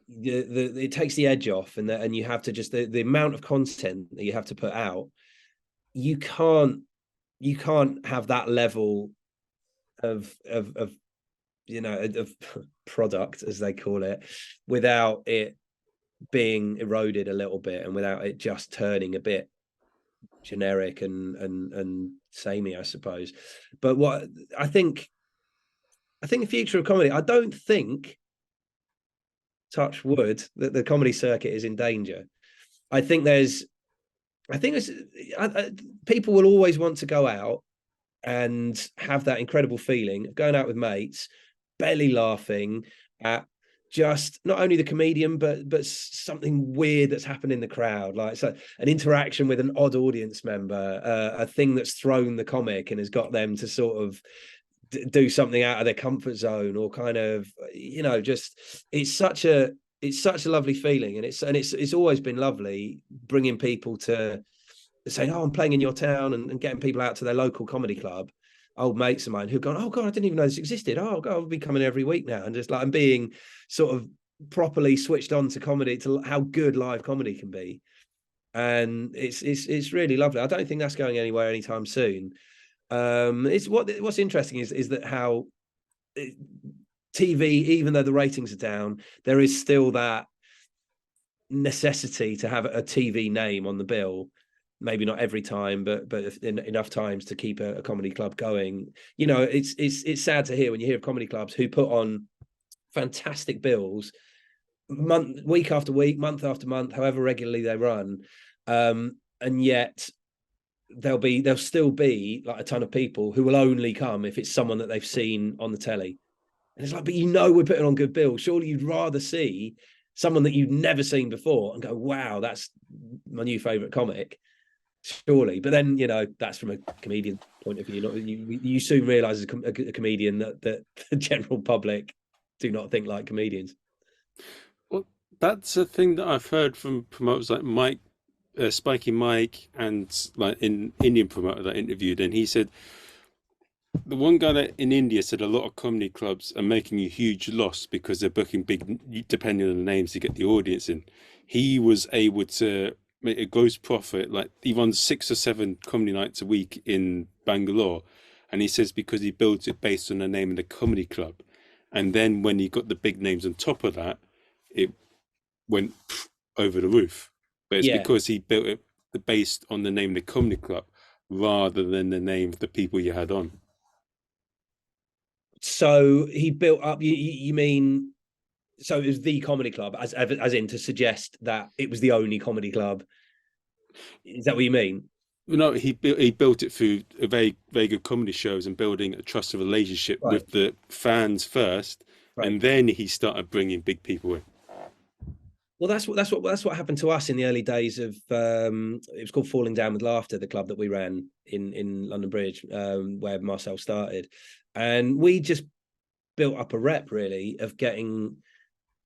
it takes the edge off, and you have to just the amount of content that you have to put out. You can't have that level of of product, as they call it, without it being eroded a little bit, and without it just turning a bit generic and samey, I suppose. But what I think the future of comedy, I don't think, touch wood, that the comedy circuit is in danger. I think there's people will always want to go out and have that incredible feeling of going out with mates, belly laughing at just not only the comedian, but something weird that's happened in the crowd, like so an interaction with an odd audience member, a thing that's thrown the comic and has got them to sort of do something out of their comfort zone, or kind of, just it's such a lovely feeling, and it's always been lovely bringing people to saying, oh, I'm playing in your town, and getting people out to their local comedy club, old mates of mine who've gone, oh God, I didn't even know this existed. Oh God, I'll be coming every week now. And just like, I'm being sort of properly switched on to comedy, to how good live comedy can be. And it's really lovely. I don't think that's going anywhere anytime soon. It's what's interesting is that how TV, even though the ratings are down, there is still that necessity to have a TV name on the bill. maybe not every time, but enough times to keep a comedy club going. You know, it's sad to hear when you hear of comedy clubs who put on fantastic bills week after week, month after month, however regularly they run, and yet there'll still be like a ton of people who will only come if it's someone that they've seen on the telly. And it's like, but you know, we're putting on good bills. Surely you'd rather see someone that you've never seen before and go, wow, that's my new favorite comic. Surely. But then, you know, that's from a comedian point of view. You soon realize as a comedian that the general public do not think like comedians. Well, that's a thing that I've heard from promoters like Mike, Spiky Mike, and like in Indian promoter that I interviewed, and he said the one guy that in India said a lot of comedy clubs are making a huge loss because they're booking big, depending on the names, to get the audience in. He was able to make a gross profit, like he runs 6 or 7 comedy nights a week in Bangalore, and he says because he builds it based on the name of the comedy club, and then when he got the big names on top of that, it went over the roof. But it's because he built it based on the name of the comedy club rather than the name of the people you had on. So he built up. You mean? So it was the comedy club, as in to suggest that it was the only comedy club. Is that what you mean? No, he built it through a very good comedy shows and building a trusted relationship with the fans first, and then he started bringing big people in. Well, that's what happened to us in the early days of it was called Falling Down with Laughter, the club that we ran in London Bridge, where Marcel started, and we just built up a rep really of getting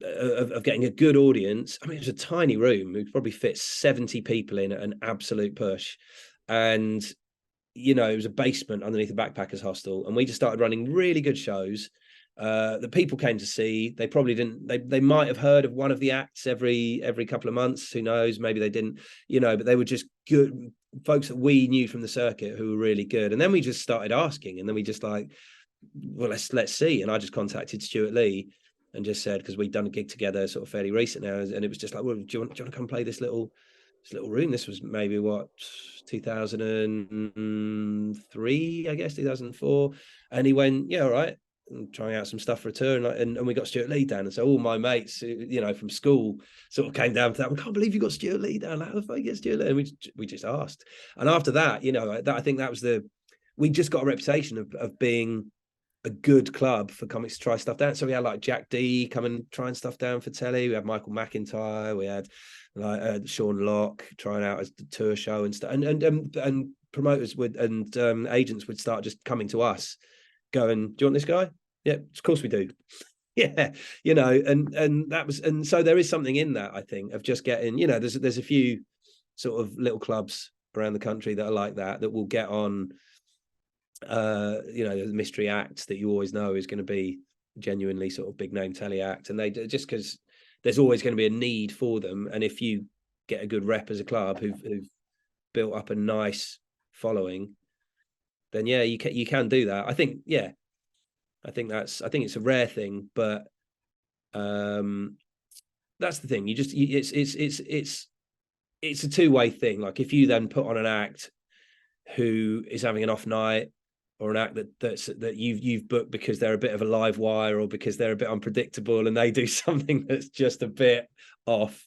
a good audience. I mean, it was a tiny room; we could probably fit 70 people in at an absolute push, and you know, it was a basement underneath the backpackers hostel, and we just started running really good shows. The people came to see. They probably didn't. They might have heard of one of the acts every couple of months. Who knows? Maybe they didn't. You know, but they were just good folks that we knew from the circuit who were really good. And then we just started asking, and then we just like, well, let's see. And I just contacted Stuart Lee and just said, because we'd done a gig together sort of fairly recent now, and it was just like, well, do you want to come play this little room? This was maybe what 2003, I guess 2004. And he went, yeah, all right. And trying out some stuff for a tour, and we got Stuart Lee down, and so all my mates, you know, from school, sort of came down for that. I can't believe you got Stuart Lee down. How the fuck get Stuart Lee? And we just asked, and after that, you know, I think that was we just got a reputation of being a good club for comics to try stuff down. So we had like Jack D come and trying stuff down for telly. We had Michael McIntyre. We had like Sean Locke trying out as the tour show and stuff. And promoters would and agents would start just coming to us, going, "Do you want this guy?" Yeah, of course we do. Yeah, you know, and that was, and so there is something in that, I think, of just getting, you know, there's a few sort of little clubs around the country that are like that will get on, you know, the mystery acts that you always know is going to be genuinely sort of big name telly act, and they just because there's always going to be a need for them, and if you get a good rep as a club who've built up a nice following, then yeah, you can do that. I think, yeah, I think it's a rare thing, but that's the thing. It's a two-way thing. Like if you then put on an act who is having an off night, or an act that you've booked because they're a bit of a live wire, or because they're a bit unpredictable, and they do something that's just a bit off,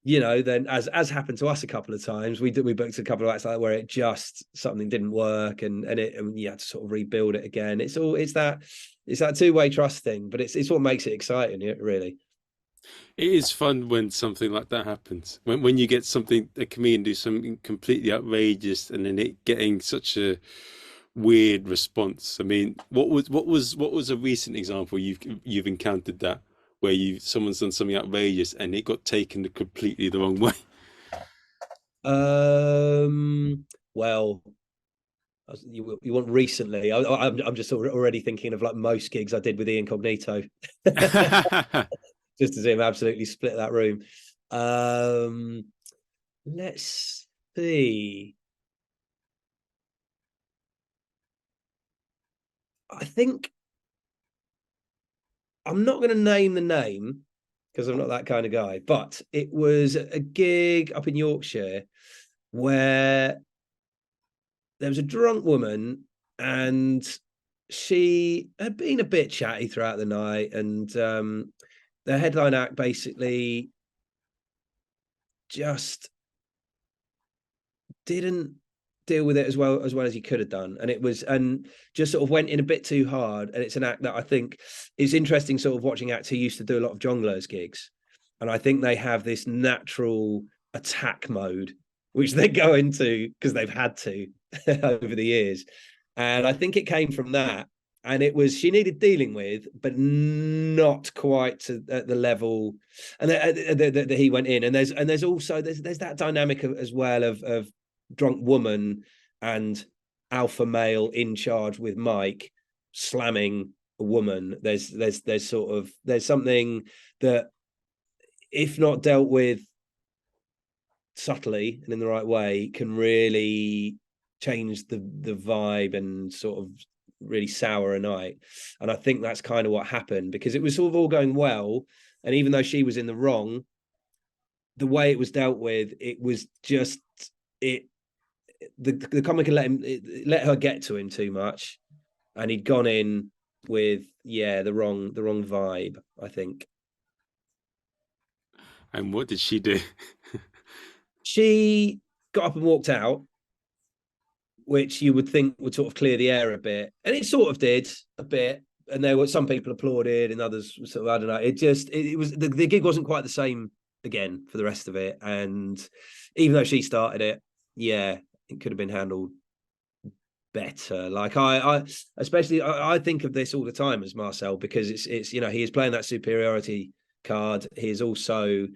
you know, then as happened to us a couple of times, we booked a couple of acts like that where it just something didn't work, and you had to sort of rebuild it again. It's that two-way trust thing, but it's what makes it exciting, really. It is fun when something like that happens. When you get a comedian do something completely outrageous, and then it getting such a weird response. I mean, what was a recent example you've encountered that where someone's done something outrageous and it got taken completely the wrong way? Well, you want recently? I'm just already thinking of like most gigs I did with Ian Cognito, just to see him absolutely split that room. Let's see. I think I'm not going to name the name, because I'm not that kind of guy. But it was a gig up in Yorkshire where there was a drunk woman, and she had been a bit chatty throughout the night, and the headline act basically just didn't deal with it as well as he could have done, and just sort of went in a bit too hard. And it's an act that I think is interesting, sort of watching acts who used to do a lot of jongleurs gigs, and I think they have this natural attack mode which they go into because they've had to over the years. And I think it came from that. And it was, she needed dealing with, but not quite to the level, and that he went in. And there's also there's that dynamic as well of drunk woman and alpha male in charge with Mike slamming a woman. There's sort of, there's something that, if not dealt with subtly and in the right way, can really change the vibe and sort of really sour a night. And I think that's kind of what happened, because it was sort of all going well, and even though she was in the wrong, the way it was dealt with, it was just, the comic had let her get to him too much, and he'd gone in with the wrong vibe, I think. And what did she do? She got up and walked out, which you would think would sort of clear the air a bit, and it sort of did a bit. And there were some people applauded, and others sort of, I don't know. It was the gig wasn't quite the same again for the rest of it. And even though she started it, it could have been handled better. Like I especially I think of this all the time as Marcel, because it's he is playing that superiority card. He is also,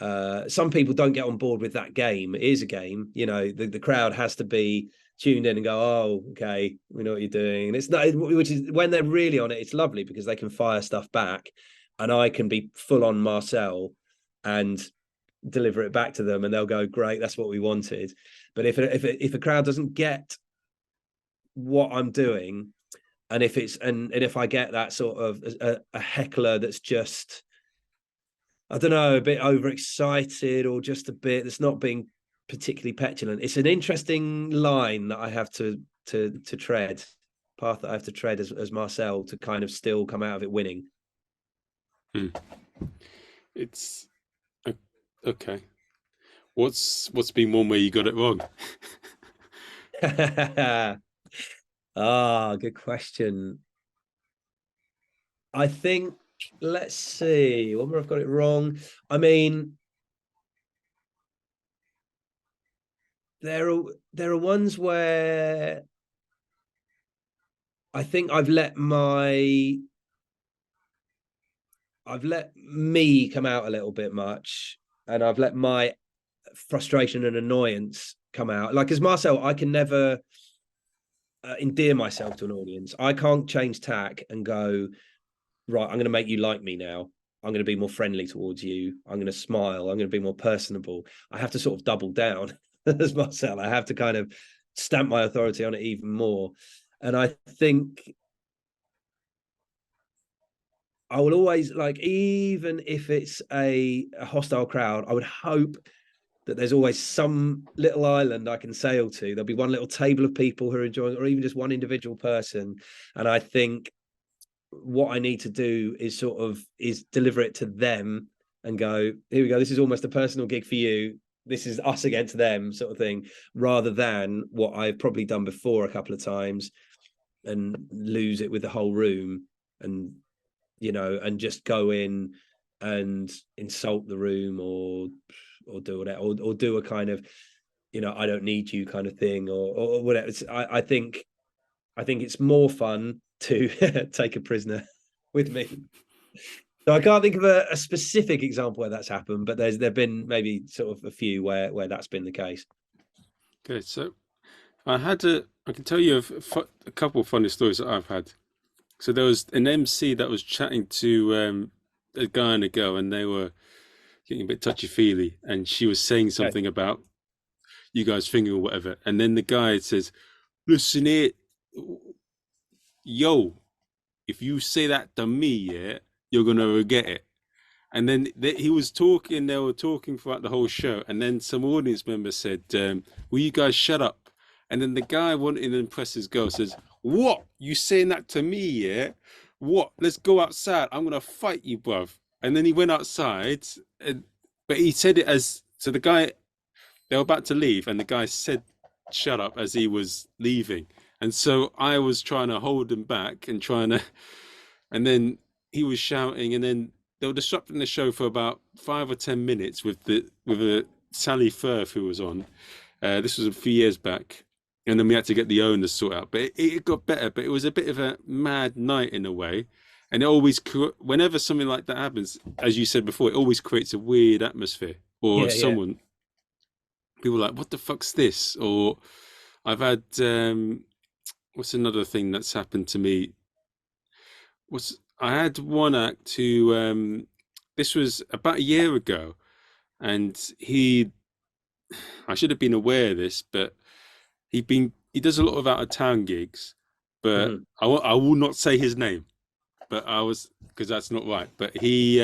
some people don't get on board with that game. It is a game, the crowd has to be tuned in and go, oh, okay, we know what you're doing. And it's not, which is, when they're really on it, it's lovely because they can fire stuff back, and I can be full on Marcel and deliver it back to them, and they'll go, great, that's what we wanted. But if a crowd doesn't get what I'm doing, and if I get that sort of a heckler that's just, I don't know, a bit overexcited, or just a bit that's not being particularly petulant, it's an interesting line that I have to tread, path that I have to tread as Marcel, to kind of still come out of it winning. It's okay. What's been one way you got it wrong? Good question. I think, let's see, where I've got it wrong. I mean, there are ones where I think I've let me come out a little bit much, and I've let my frustration and annoyance come out. Like, as Marcel, I can never endear myself to an audience. I can't change tack and go, right, I'm going to make you like me now. I'm going to be more friendly towards you. I'm going to smile. I'm going to be more personable. I have to sort of double down as Marcel. I have to kind of stamp my authority on it even more. And I think I will always, like, even if it's a hostile crowd, I would hope that there's always some little island I can sail to. There'll be one little table of people who are enjoying, or even just one individual person. And I think what I need to do is deliver it to them and go, here we go, this is almost a personal gig for you. This is us against them, sort of thing, rather than what I've probably done before a couple of times and lose it with the whole room, and and just go in and insult the room, or do whatever, or do a kind of, I don't need you kind of thing, or whatever. I think it's more fun to take a prisoner with me. So I can't think of a specific example where that's happened, but there've been maybe sort of a few where that's been the case. Okay, so I can tell you a couple of funny stories that I've had. So there was an MC that was chatting to a guy and a girl, and they were getting a bit touchy-feely, and she was saying something about you guys fingering or whatever. And then the guy says, listen here, yo, if you say that to me, you're going to regret it. And then he was talking, they were talking throughout the whole show. And then some audience member said, will you guys shut up? And then the guy wanting to impress his girl says, what? You saying that to me, yeah? What? Let's go outside. I'm going to fight you, bruv. And then he went outside, but he said it as, so the guy, they were about to leave, and the guy said, shut up, as he was leaving. And so I was trying to hold him back and and then he was shouting, and then they were disrupting the show for about 5 or 10 minutes with a Sally Firth who was on. This was a few years back. And then we had to get the owners sort out. But it got better, but it was a bit of a mad night in a way. And it always, whenever something like that happens, as you said before, it always creates a weird atmosphere. Or people are like, what the fuck's this? Or I've had, what's another thing that's happened to me? I had one act who, this was about a year ago, and I should have been aware of this, but he does a lot of out of town gigs, but I will not say his name, but because that's not right. But he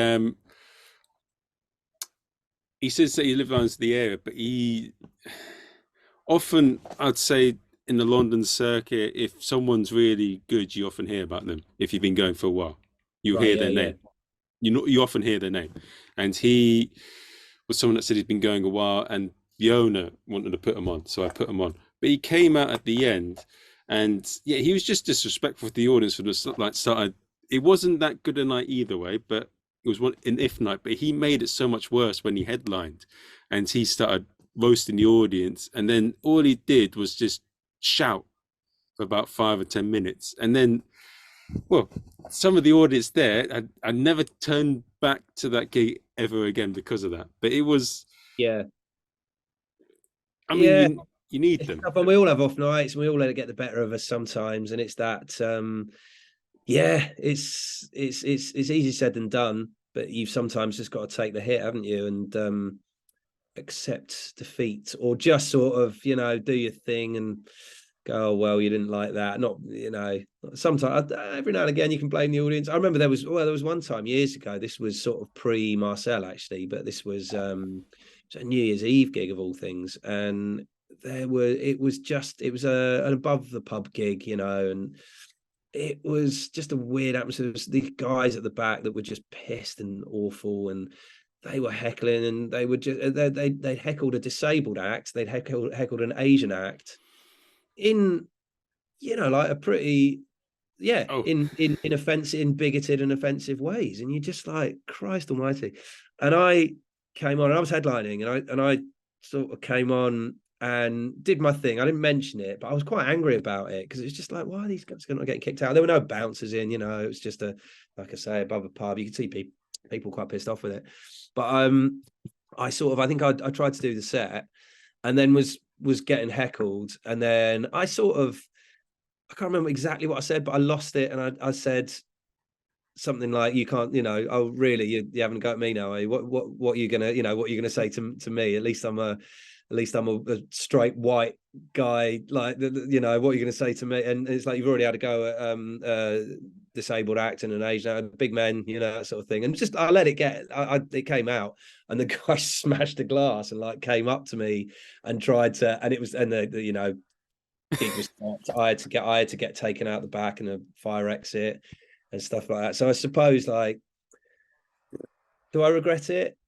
says that he lives around the area, but he often, I'd say, in the London circuit, if someone's really good, you often hear about them. If you've been going for a while, you hear their name. You often hear their name. And he was someone that said he'd been going a while, and the owner wanted to put him on, so I put him on. But he came out at the end, and he was just disrespectful to the audience for the started. It wasn't that good a night either way, but it was an if night. But he made it so much worse when he headlined, and he started roasting the audience. And then all he did was just shout for about 5 or 10 minutes, and then, well, some of the audience there, I never turned back to that gig ever again because of that. But it was, I mean, you need them. And we all have off nights, and we all let it get the better of us sometimes. And it's that, it's easy said than done, but you've sometimes just got to take the hit, haven't you? And accept defeat, or just sort of, do your thing and go, oh, well, you didn't like that. Not, sometimes, every now and again, you can blame the audience. I remember there was one time years ago, this was sort of pre-Marcel actually, but this was a New Year's Eve gig of all things. And it was an above the pub gig, and it was just a weird atmosphere. There was these guys at the back that were just pissed and awful, and they were heckling, and they would just they heckled a disabled act, they'd heckled an Asian act in, like a pretty in offensive, in bigoted and offensive ways, and you're just like, Christ almighty. And I came on, and I was headlining, and I sort of came on and did my thing. I didn't mention it, but I was quite angry about it, because it's just like, why are these guys not getting kicked out? There were no bouncers in, it was just like I say, above a pub. You could see people quite pissed off with it. But I tried to do the set, and then was getting heckled, and then I can't remember exactly what I said, but I lost it, and I said something like, you can't, oh really, you haven't got me now, eh? What are you gonna, what are you gonna say to me? At least I'm a straight white guy, like, what are you going to say to me? And it's like, you've already had a go at disabled act and an Asian, big men, that sort of thing. And just, I let it get, it came out, and the guy smashed a glass and like came up to me and tried to, and it was, and the gig was stopped. I had to get taken out the back and a fire exit and stuff like that. So I suppose, like, do I regret it?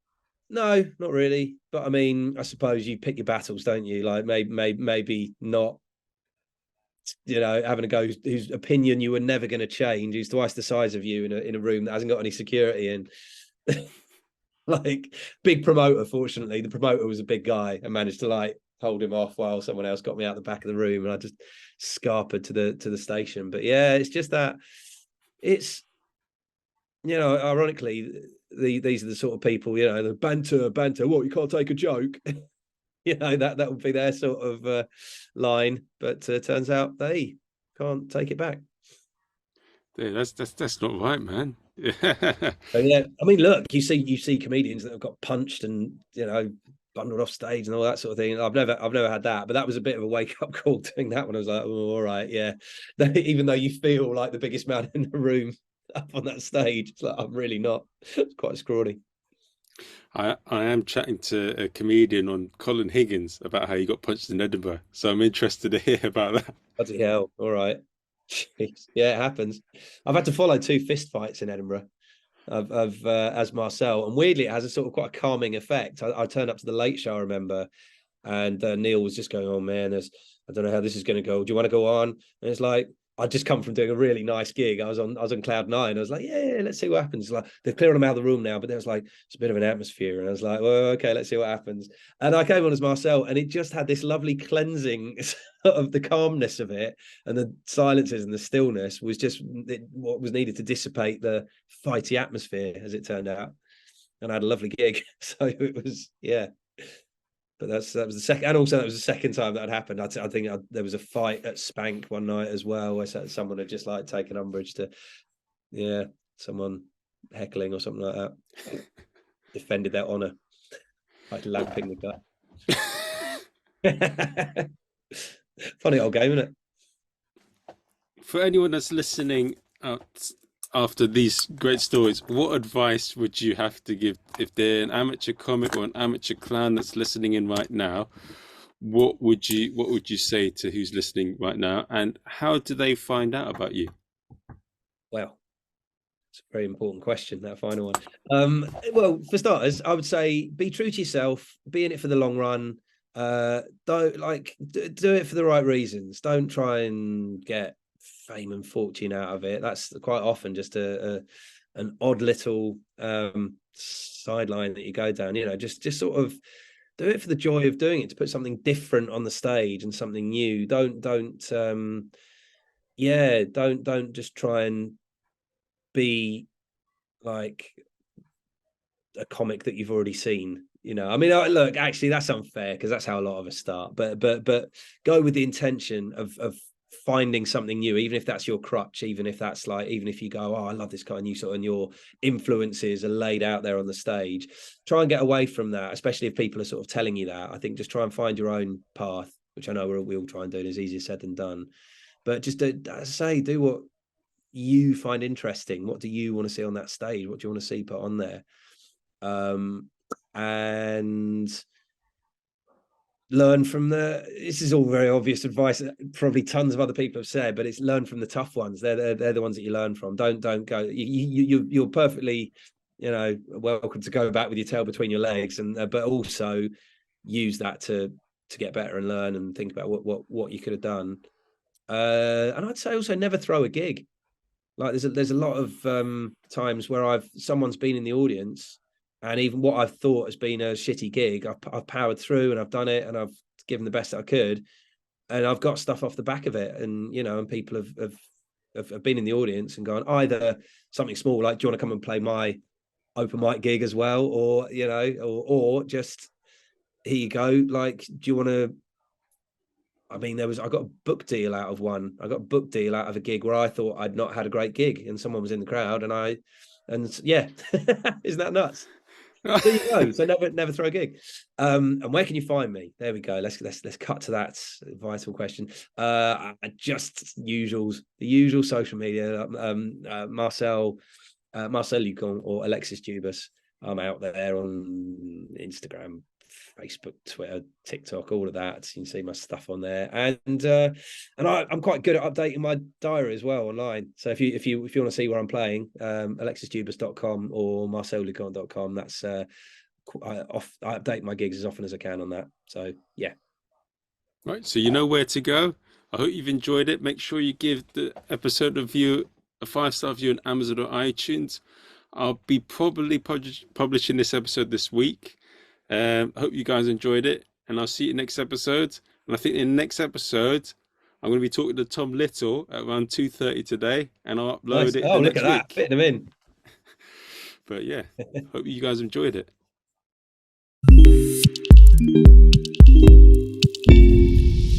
No, not really. But I mean, I suppose you pick your battles, don't you? Like, maybe not, having a go whose opinion you were never going to change, who's twice the size of you in a room that hasn't got any security in. Like, big promoter. Fortunately, the promoter was a big guy and managed to like hold him off while someone else got me out the back of the room, and I just scarpered to the station. But yeah, it's just that it's, ironically, these are the sort of people, the banter, what, you can't take a joke. That would be their sort of line, but turns out they can't take it back. Yeah, that's not right, man. Yeah, I mean, look, you see comedians that have got punched and bundled off stage and all that sort of thing. I've never had that, but that was a bit of a wake up call doing that when I was like, oh, all right, yeah. Even though you feel like the biggest man in the room up on that stage, it's like, I'm really not. It's quite scrawny. I am chatting to a comedian on Colin Higgins about how he got punched in Edinburgh, so I'm interested to hear about that. Bloody hell! All right, jeez. Yeah, it happens. I've had to follow 2 fist fights in Edinburgh. Of as Marcel, and weirdly, it has a sort of quite a calming effect. I turned up to the Late Show, I remember, and Neil was just going, "Oh man, I don't know how this is going to go. Do you want to go on?" And it's like, I'd just come from doing a really nice gig. I was on cloud nine. I was like, yeah, let's see what happens. Like, they've cleared them out of the room now, but there was like, it's a bit of an atmosphere. And I was like, well, okay, let's see what happens. And I came on as Marcel, and it just had this lovely cleansing of the calmness of it, and the silences and the stillness was just what was needed to dissipate the fighty atmosphere, as it turned out. And I had a lovely gig. So it was, yeah. But that was the second, and also that was the second time that had happened. I think there was a fight at Spank one night as well, where someone had just like taken umbrage to, yeah, someone heckling or something like that. Defended their honour, like lamping the guy. Funny old game, isn't it? For anyone that's listening out after these great stories, what advice would you have to give if they're an amateur comic or an amateur clown that's listening in right now? What would you say to who's listening right now, and how do they find out about you? Well, it's a very important question, that final one. Well, for starters, I would say be true to yourself, be in it for the long run. Don't do it for the right reasons. Don't try and get fame and fortune out of it. That's quite often just an odd little sideline that you go down. You know, just sort of do it for the joy of doing it, to put something different on the stage and something new. Don't just try and be like a comic that you've already seen. You know, I mean, look, actually, that's unfair because that's how a lot of us start. But go with the intention of finding something new, even if that's your crutch, even if that's like, even if you go, oh, I love this guy, and you sort of, and your influences are laid out there on the stage. Try and get away from that, especially if people are sort of telling you that. I think just try and find your own path, which I know we all try and do. It's easier said than done. But just as I say, do what you find interesting. What do you want to see on that stage? What do you want to see put on there? And learn from this is all very obvious advice that probably tons of other people have said, but it's learn from the tough ones. They're the ones that you learn from. Don't go, you're perfectly, you know, welcome to go back with your tail between your legs, and but also use that to get better and learn and think about what you could have done. And I'd say also never throw a gig. Like there's a lot of times where someone's been in the audience, and even what I've thought has been a shitty gig, I've powered through and I've done it and I've given the best that I could, and I've got stuff off the back of it. And you know, and people have been in the audience and gone either something small like, do you want to come and play my open mic gig as well, or you know, or just here you go. Like, do you want to? I mean, I got a book deal out of one. I got a book deal out of a gig where I thought I'd not had a great gig, and someone was in the crowd, and yeah, isn't that nuts? There you go. So never throw a gig. And where can you find me? There we go. Let's cut to that vital question. Just the usual social media. Marcel Lucont or Alexis Dubus. I'm out there on Instagram, Facebook, Twitter, TikTok, all of that. You can see my stuff on there, and I'm quite good at updating my diary as well online. So if you want to see where I'm playing, alexisdubus.com or marcellucont.com. That's I update my gigs as often as I can on that. So yeah. Right, so you know where to go. I hope you've enjoyed it. Make sure you give the episode review a 5-star review on Amazon or iTunes. I'll be probably publishing this episode this week. I hope you guys enjoyed it, and I'll see you next episode. And I think in the next episode, I'm going to be talking to Tom Little at around 2:30 today, and I'll upload it. Oh, look at that, fitting him in. But yeah, hope you guys enjoyed it.